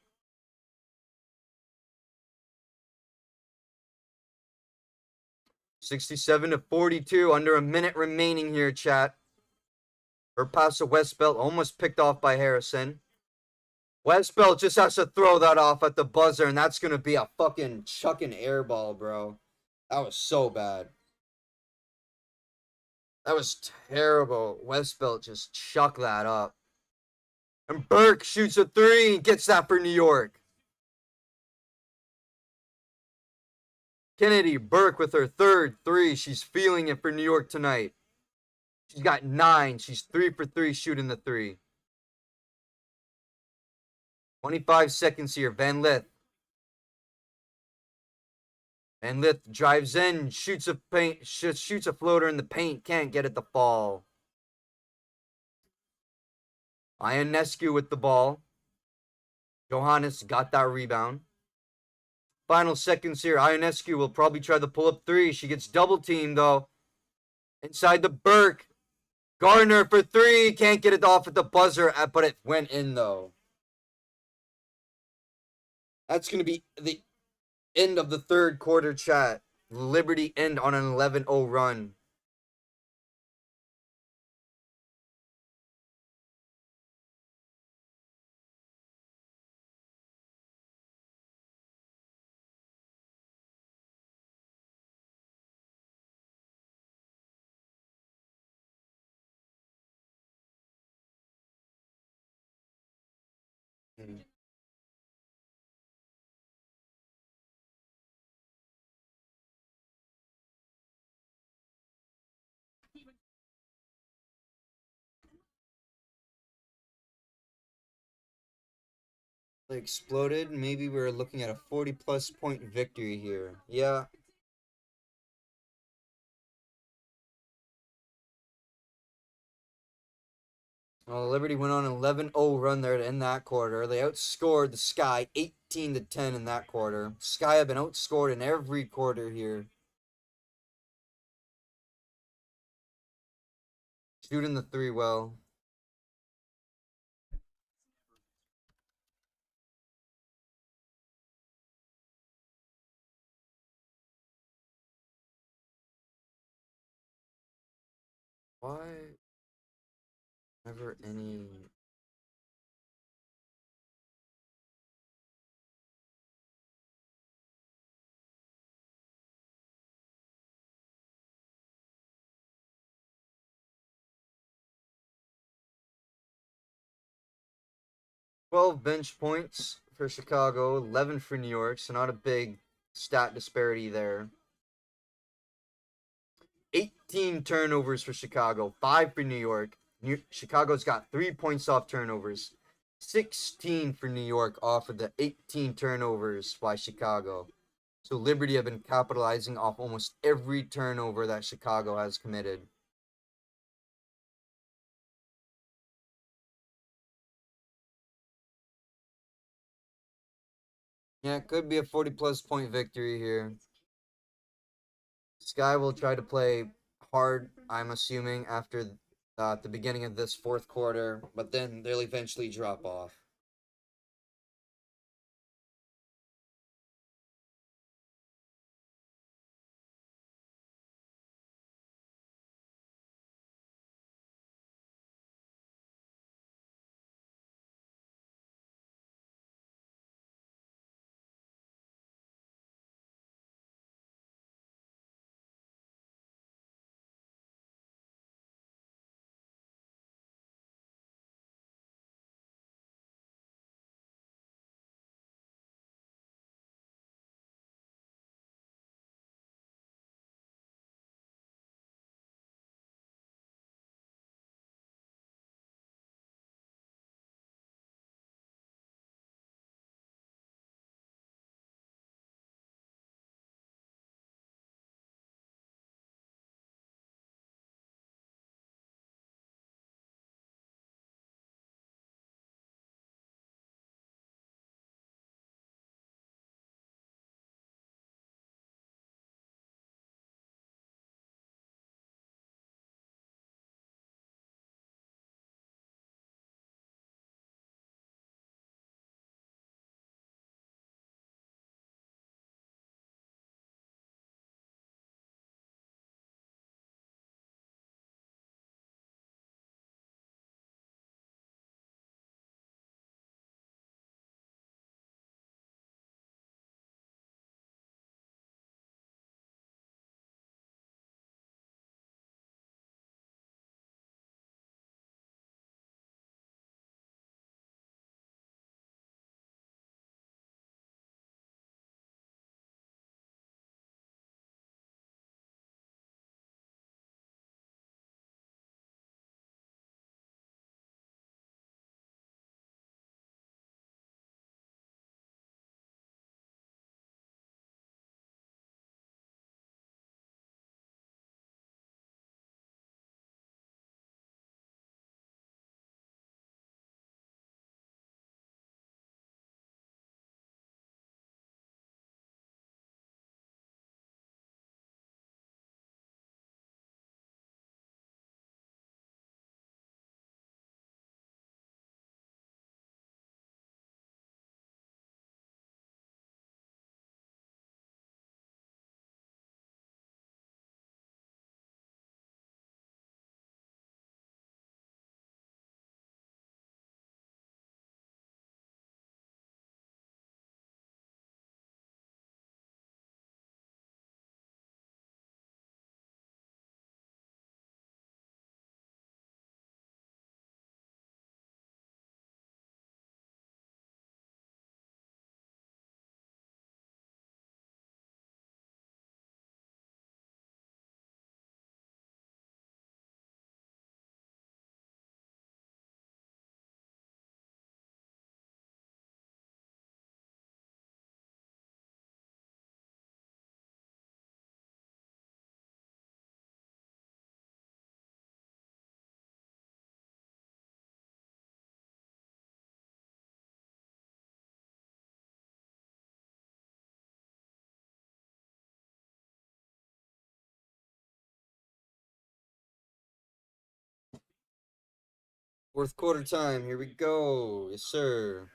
[SPEAKER 2] $67-42, under a minute remaining here, chat. Her pass to Westbelt almost picked off by Harrison. Westbelt just has to throw that off at the buzzer, and that's going to be a fucking chucking air ball, bro. That was so bad. That was terrible. Westbelt just chucked that up. And Burke shoots a 3 and gets that for New York. Kennedy Burke with her third 3. She's feeling it for New York tonight. She's got 9. She's 3 for 3 shooting the 3. 25 seconds here. Van Lith. Van Lith drives in, shoots a floater in the paint, can't get it to fall. Ionescu with the ball. Johannes got that rebound. Final seconds here. Ionescu will probably try to pull up three. She gets double teamed though. Inside the Burke. Gardner for three. Can't get it off at the buzzer, but it went in though. That's going to be the end of the third quarter, chat. Liberty end on an 11-0 run. They exploded. Maybe we're looking at a 40-plus point victory here. Yeah. Well, Liberty went on an 11-0 run there to end that quarter. They outscored the Sky 18-10 in that quarter. Sky have been outscored in every quarter here. Shooting the three well. Why? Never any. Twelve bench points for Chicago, 11 for New York, so not a big stat disparity there. 18 turnovers for Chicago, 5 for New York. Chicago's got 3 points off turnovers. 16 for New York off of the 18 turnovers by Chicago. So Liberty have been capitalizing off almost every turnover that Chicago has committed. Yeah, it could be a 40-plus point victory here. Sky will try to play hard, I'm assuming, after at the beginning of this fourth quarter, but then they'll eventually drop off. Fourth quarter time. Here we go. Yes, sir.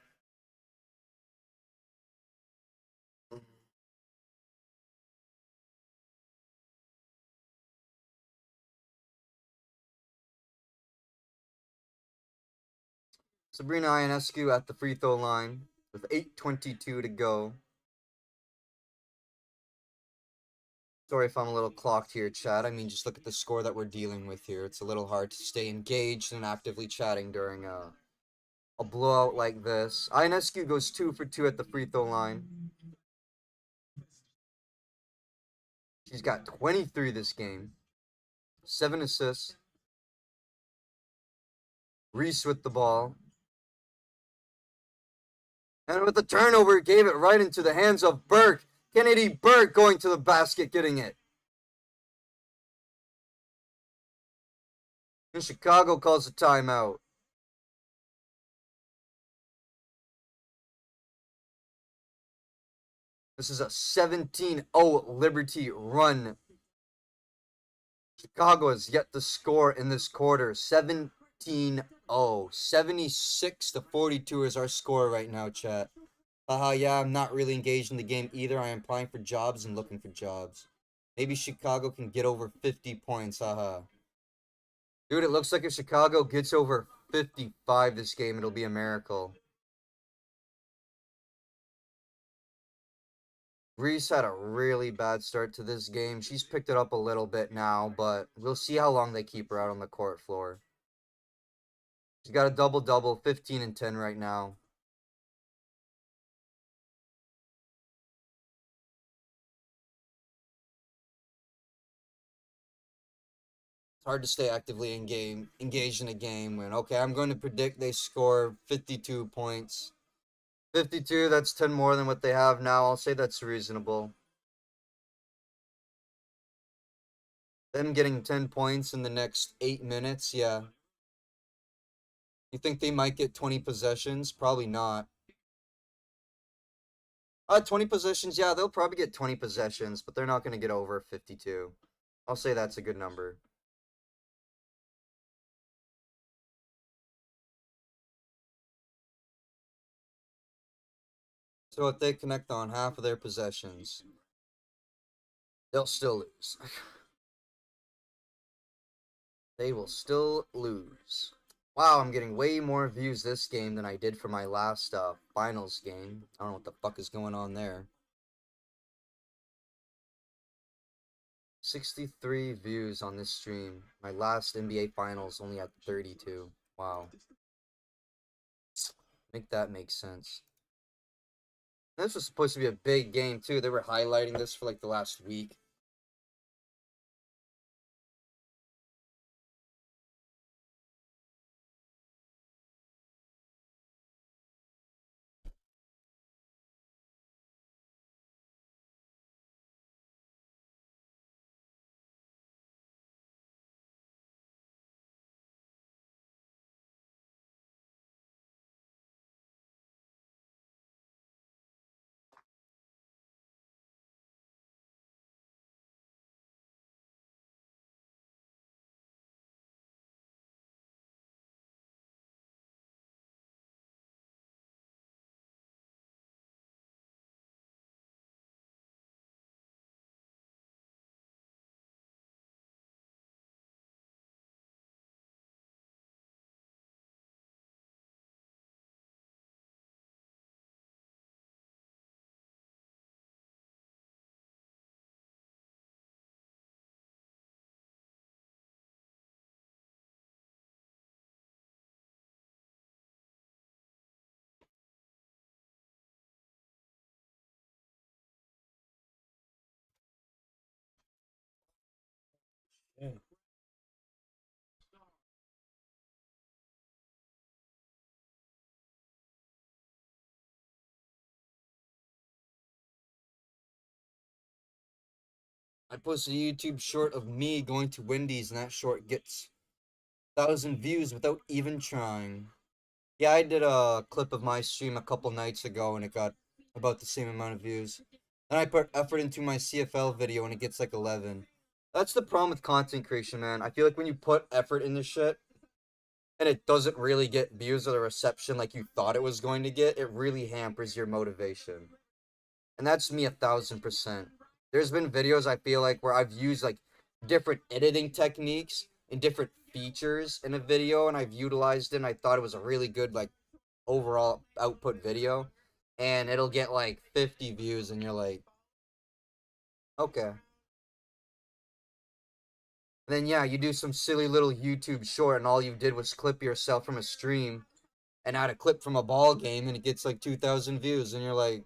[SPEAKER 2] Sabrina Ionescu at the free throw line with 8:22 to go. Sorry if I'm a little clocked here, chat. I mean, just look at the score that we're dealing with here. It's a little hard to stay engaged and actively chatting during a blowout like this. Ionescu goes 2 for 2 at the free throw line. She's got 23 this game. 7 assists. Reese with the ball. And with the turnover, gave it right into the hands of Burke. Kennedy Burke going to the basket, getting it. And Chicago calls a timeout. This is a 17-0 Liberty run. Chicago has yet to score in this quarter. 17-0. 76 to 42 is our score right now, chat. Haha, yeah, I'm not really engaged in the game either. I am applying for jobs and looking for jobs. Maybe Chicago can get over 50 points, haha. Dude, it looks like if Chicago gets over 55 this game, it'll be a miracle. Reese had a really bad start to this game. She's picked it up a little bit now, but we'll see how long they keep her out on the court floor. She's got a double-double, 15 and 10 right now. It's hard to stay actively engaged in a game when, okay, I'm going to predict they score 52 points. 52, that's 10 more than what they have now. I'll say that's reasonable. Them getting 10 points in the next 8 minutes, yeah. You think they might get 20 possessions? Probably not. 20 possessions, yeah, they'll probably get 20 possessions, but they're not going to get over 52. I'll say that's a good number. So if they connect on half of their possessions, they'll still lose. They will still lose. Wow, I'm getting way more views this game than I did for my last finals game. I don't know what the fuck is going on there. 63 views on this stream. My last NBA finals only had 32. Wow. Make that make sense. This was supposed to be a big game too. They were highlighting this for like the last week. Yeah. I posted a YouTube short of me going to Wendy's, and that short gets 1,000 views without even trying. Yeah, I did a clip of my stream a couple nights ago, and it got about the same amount of views. Then I put effort into my CFL video, and it gets like 11. That's the problem with content creation, man. I feel like when you put effort in this shit, and it doesn't really get views or the reception like you thought it was going to get, it really hampers your motivation. And that's me 1,000%. There's been videos I feel like where I've used like different editing techniques and different features in a video, and I've utilized it, and I thought it was a really good like overall output video, and it'll get like 50 views, and you're like, okay. And then yeah, you do some silly little YouTube short, and all you did was clip yourself from a stream and add a clip from a ball game, and it gets like 2,000 views, and you're like,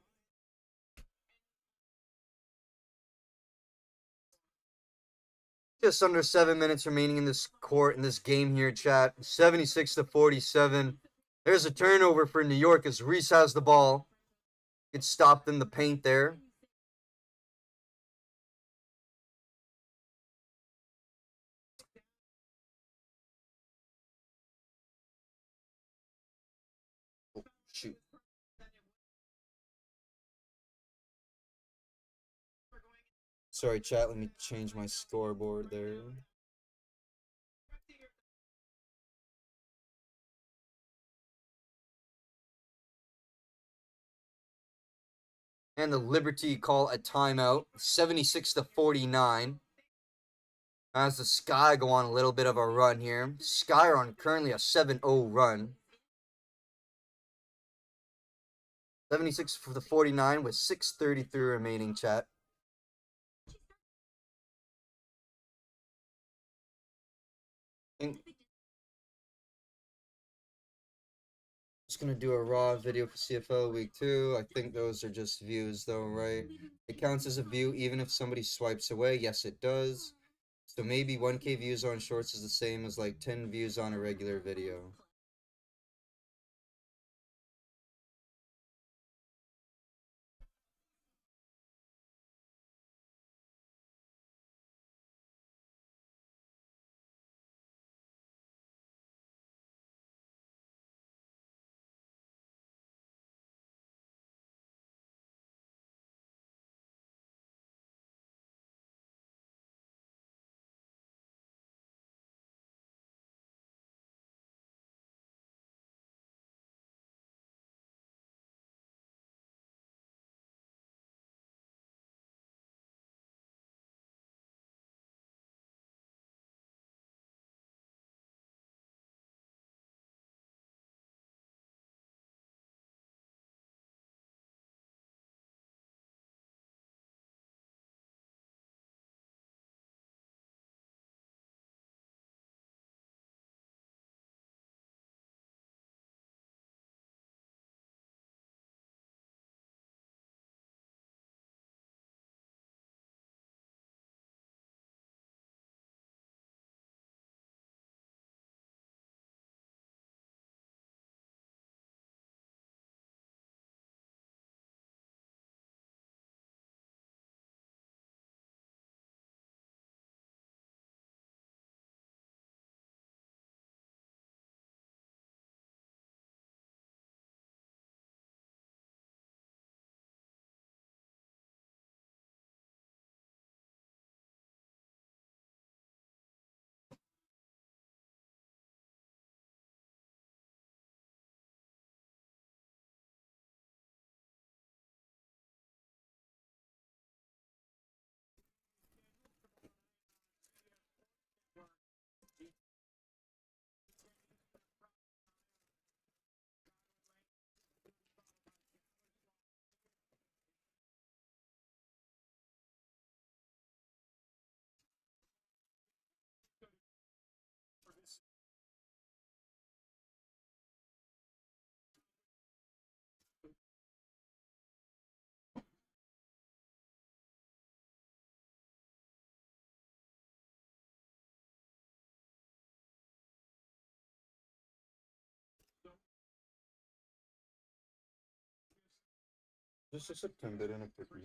[SPEAKER 2] just under 7 minutes remaining in this game here, chat. 76-47. There's a turnover for New York as Reese has the ball. Gets stopped in the paint there. Oh, shoot. Sorry, chat. Let me change my scoreboard there. And the Liberty call a timeout. 76-49. As the Sky go on a little bit of a run here. Sky are on currently a 7-0 run. 76-49 with 6:33 remaining, chat. And just gonna do a raw video for CFL week 2. I think those are just views though, right? It counts as a view even if somebody swipes away. Yes, it does. So maybe 1K views on shorts is the same as like 10 views on a regular video. This is September in a quickly.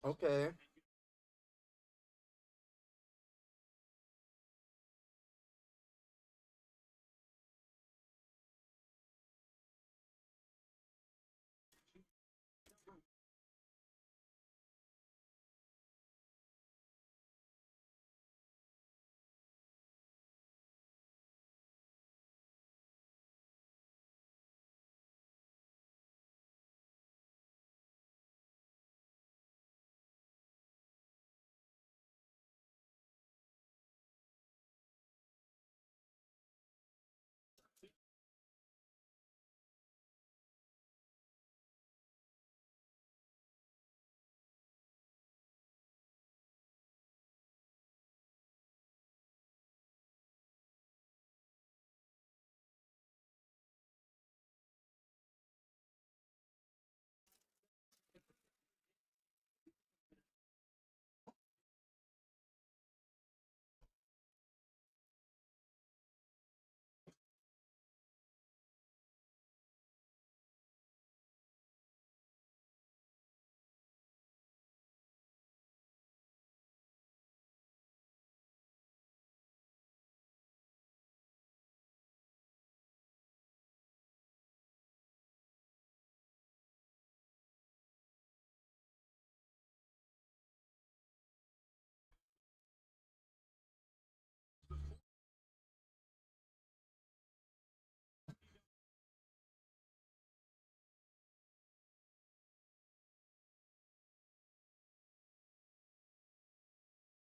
[SPEAKER 2] Okay.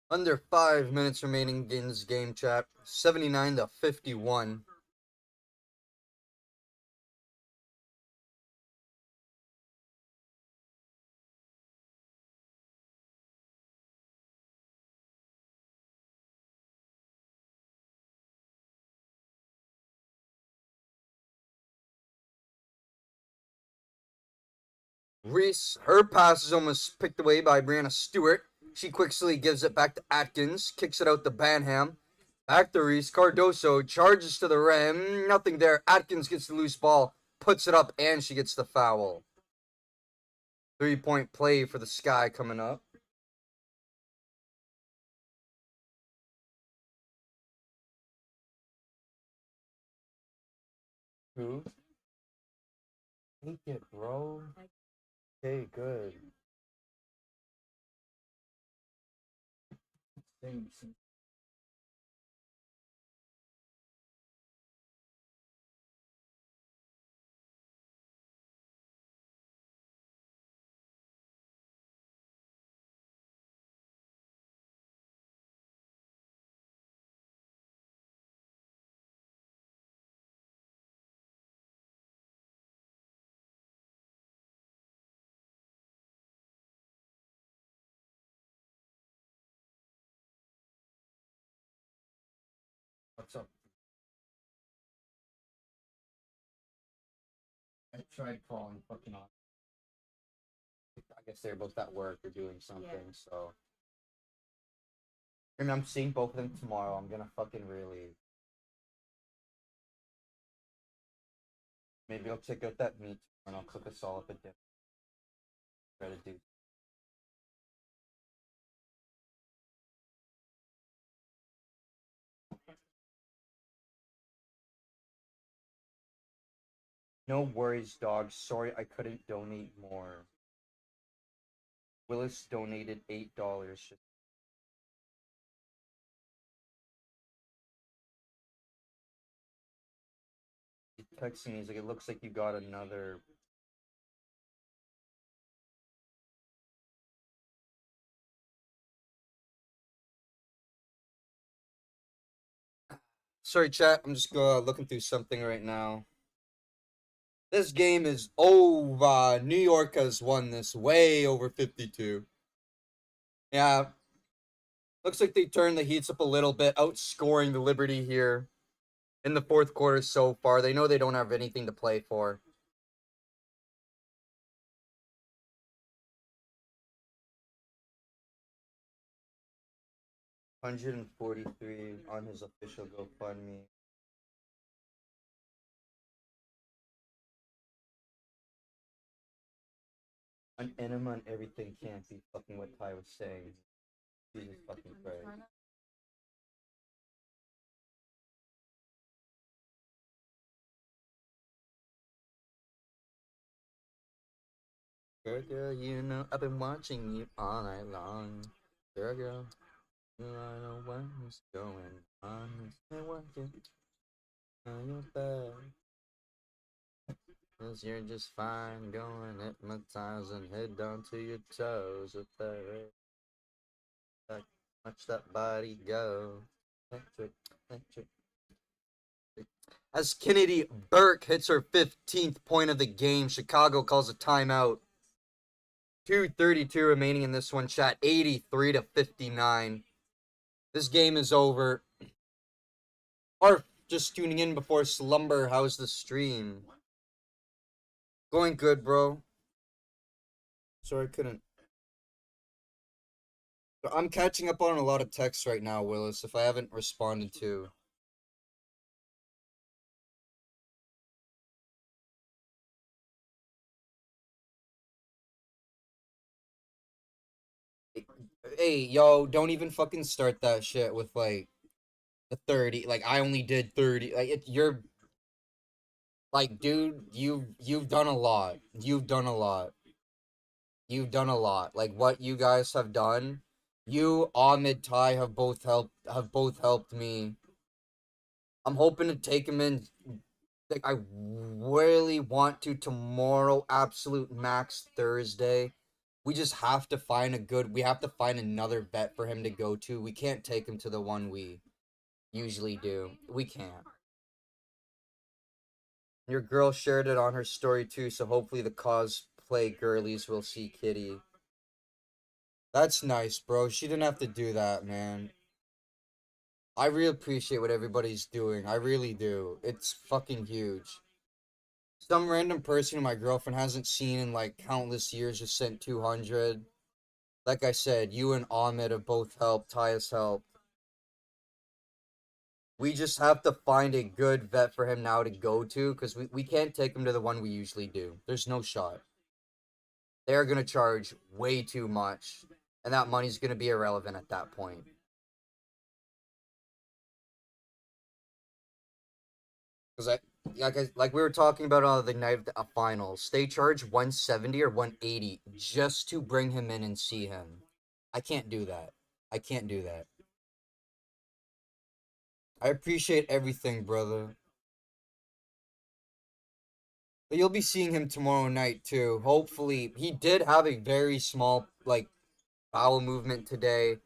[SPEAKER 2] Under 5 minutes remaining in this game, chat. 79-51. Reese, her pass is almost picked away by Brianna Stewart. She quickly gives it back to Atkins, kicks it out to Banham. Back to Reese. Cardoso charges to the rim. Nothing there. Atkins gets the loose ball, puts it up, and she gets the foul. 3-point play for the Sky coming up. Who? Take it, bro. Okay, good. Thanks. What's up? I tried calling fucking on. I guess they're both at work or doing something, so. And I'm seeing both of them tomorrow. I'm gonna fucking really. Maybe I'll check out that meat and I'll cook us all up a dinner. Try to do. No worries, dog. Sorry I couldn't donate more. Willis donated $8. He texted me. He's like, it looks like you got another. Sorry, chat. I'm just looking through something right now. This game is over. New York has won this way over 52. Yeah. Looks like they turned the heats up a little bit, outscoring the Liberty here in the fourth quarter so far. They know they don't have anything to play for. $143 on his official GoFundMe. An enema and everything can't be fucking what Ty was saying. Jesus fucking Christ. Girl, you know I've been watching you all night long. Girl, you know what's going on. It's working on your back. 'Cause you're just fine going hypnotizing, head down to your toes with that watch that body go. Electric, electric. As Kennedy Burke hits her 15th point of the game, Chicago calls a timeout. 2:32 remaining in this one, chat. 83-59. This game is over. Or just tuning in before slumber. How's the stream? Going good, bro. Sorry, I couldn't. I'm catching up on a lot of texts right now, Willis, if I haven't responded to. Hey, yo, don't even fucking start that shit with, like, the 30. Like, I only did 30. Like, you're... Like, dude, you've done a lot. You've done a lot. You've done a lot. Like, what you guys have done... You, Ahmed, Ty have both helped me. I'm hoping to take him in. Like, I really want to tomorrow, absolute max Thursday. We just have to find we have to find another vet for him to go to. We can't take him to the one we usually do. We can't. Your girl shared it on her story too, so hopefully the cosplay girlies will see Kitty. That's nice, bro. She didn't have to do that, man. I really appreciate what everybody's doing. I really do. It's fucking huge. Some random person who my girlfriend hasn't seen in like countless years just sent 200. Like I said, you and Ahmed have both helped. Ty has helped. We just have to find a good vet for him now to go to because we can't take him to the one we usually do. There's no shot. They're going to charge way too much, and that money's going to be irrelevant at that point. Because like we were talking about on the night of the finals, they charge 170 or 180 just to bring him in and see him. I can't do that. I can't do that. I appreciate everything, brother. But you'll be seeing him tomorrow night too. Hopefully, he did have a very small like bowel movement today,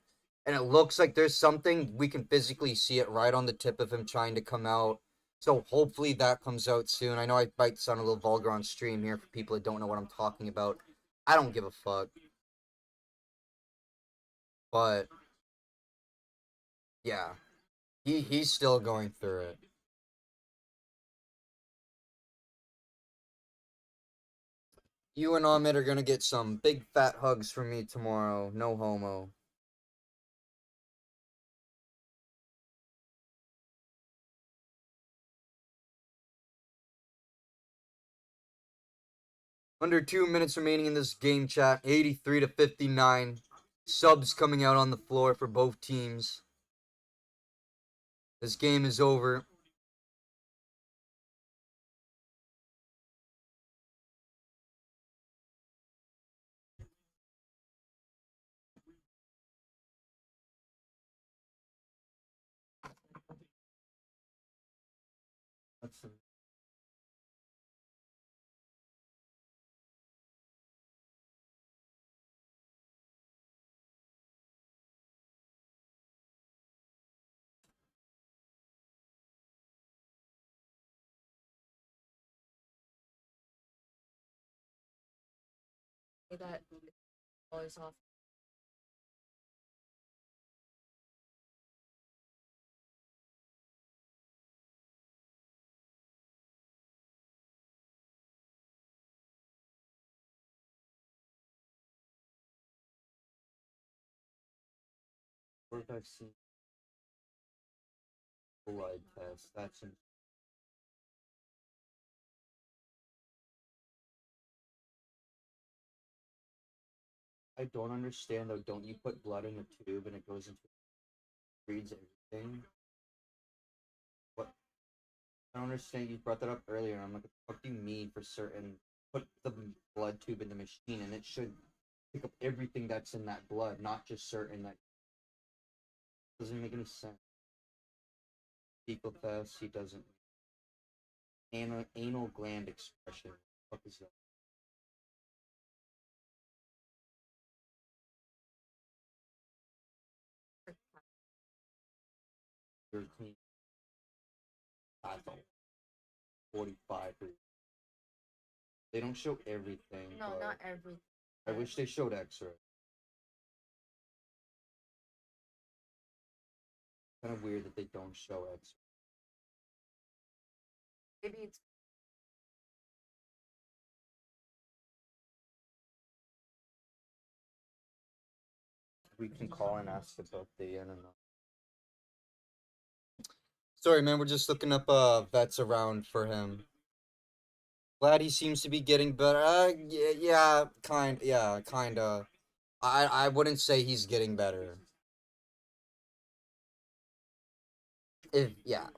[SPEAKER 2] and it looks like there's something we can physically see it right on the tip of him trying to come out. So hopefully that comes out soon. I know I might sound a little vulgar on stream here for people that don't know what I'm talking about. I don't give a fuck. But yeah, he's still going through it. You and Ahmed are gonna get some big fat hugs from me tomorrow. No homo. Under 2 minutes remaining in this game chat. 83 to 59. Subs coming out on the floor for both teams. This game is over. That always off. Where have I seen blood test? That's in. I don't understand though. Don't you put blood in a tube and it goes into reads everything? What? I don't understand. You brought that up earlier. And I'm like, what do you mean for certain? Put the blood tube in the machine and it should pick up everything that's in that blood, not just certain. That doesn't make any sense. Fecal test. He doesn't. Anal gland expression. What is that? 13. That's all. 45. They don't show everything. No, not everything. I wish they showed X-ray. Kind of weird that they don't show X-ray. Maybe it's. We can call and ask about the internet. Sorry, man. We're just looking up vets around for him. Glad he seems to be getting better. Yeah, kinda. I wouldn't say he's getting better. If yeah.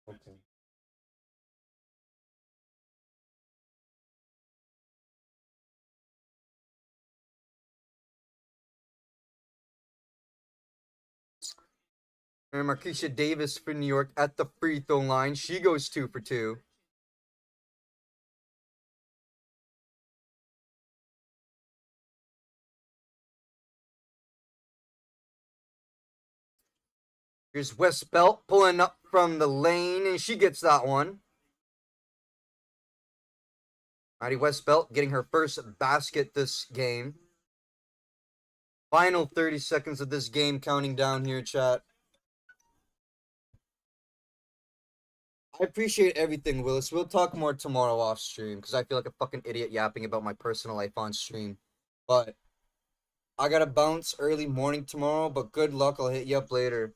[SPEAKER 2] Okay. And Markeisha Davis for New York at the free throw line. She goes 2 for 2. Here's West Belt pulling up from the lane, and she gets that one. Mighty West Belt getting her first basket this game. Final 30 seconds of this game counting down here, chat. I appreciate everything, Willis. We'll talk more tomorrow off stream because I feel like a fucking idiot yapping about my personal life on stream. But I gotta bounce early morning tomorrow, but good luck. I'll hit you up later.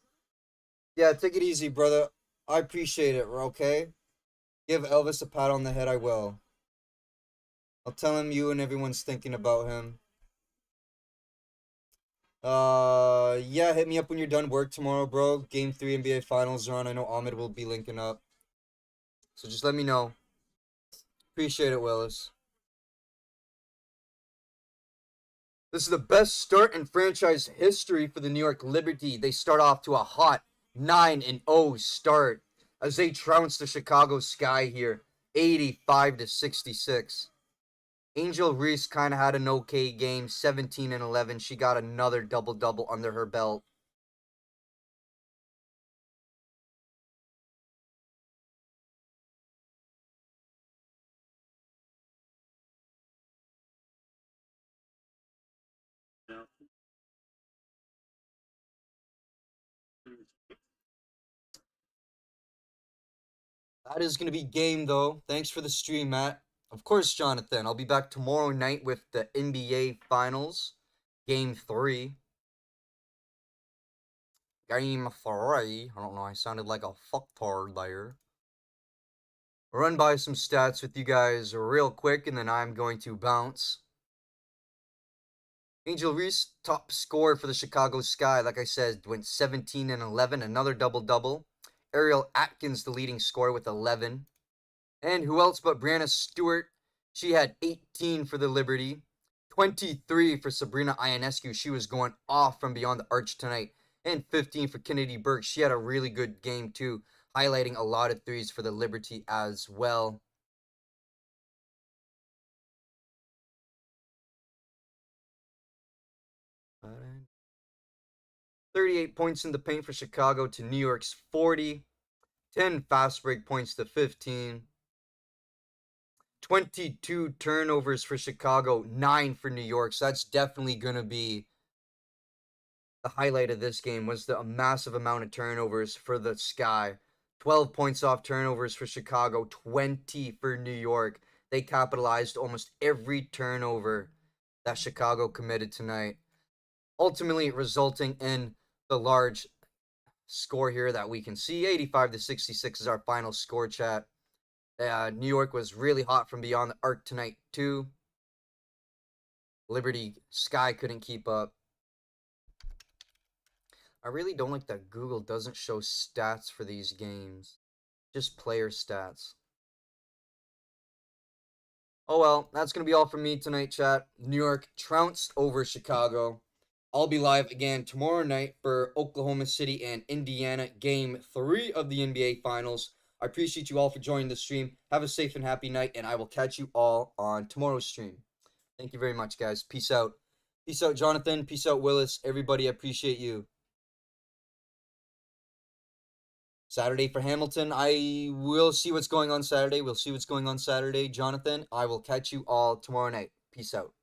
[SPEAKER 2] Yeah, take it easy, brother. I appreciate it, okay? Give Elvis a pat on the head, I will. I'll tell him you and everyone's thinking about him. Yeah, hit me up when you're done work tomorrow, bro. Game 3 NBA Finals are on. I know Ahmed will be linking up. So just let me know. Appreciate it, Willis. This is the best start in franchise history for the New York Liberty. They start off to a hot 9-0 start as they trounce the Chicago Sky here, 85-66. Angel Reese kind of had an okay game, 17-11. She got another double-double under her belt. That is going to be game, though. Thanks for the stream, Matt. Of course, Jonathan. I'll be back tomorrow night with the NBA Finals, Game 3. Game 3. I don't know. I sounded like a fucktard there. Run by some stats with you guys real quick, and then I'm going to bounce. Angel Reese, top scorer for the Chicago Sky. Like I said, went 17-11, another double-double. Ariel Atkins, the leading scorer, with 11. And who else but Brianna Stewart? She had 18 for the Liberty. 23 for Sabrina Ionescu. She was going off from beyond the arch tonight. And 15 for Kennedy Burke. She had a really good game, too, highlighting a lot of threes for the Liberty as well. All right. 38 points in the paint for Chicago to New York's 40. 10 fast break points to 15. 22 turnovers for Chicago, 9 for New York. So that's definitely going to be the highlight of this game was the massive amount of turnovers for the Sky. 12 points off turnovers for Chicago, 20 for New York. They capitalized almost every turnover that Chicago committed tonight, ultimately resulting in the large score here that we can see. 85-66 is our final score, chat. New York was really hot from beyond the arc tonight, too. Liberty Sky couldn't keep up. I really don't like that Google doesn't show stats for these games. Just player stats. Oh well, that's going to be all from me tonight, chat. New York trounced over Chicago. I'll be live again tomorrow night for Oklahoma City and Indiana Game 3 of the NBA Finals. I appreciate you all for joining the stream. Have a safe and happy night, and I will catch you all on tomorrow's stream. Thank you very much, guys. Peace out. Peace out, Jonathan. Peace out, Willis. Everybody, I appreciate you. Saturday for Hamilton. I will see what's going on Saturday. We'll see what's going on Saturday, Jonathan. I will catch you all tomorrow night. Peace out.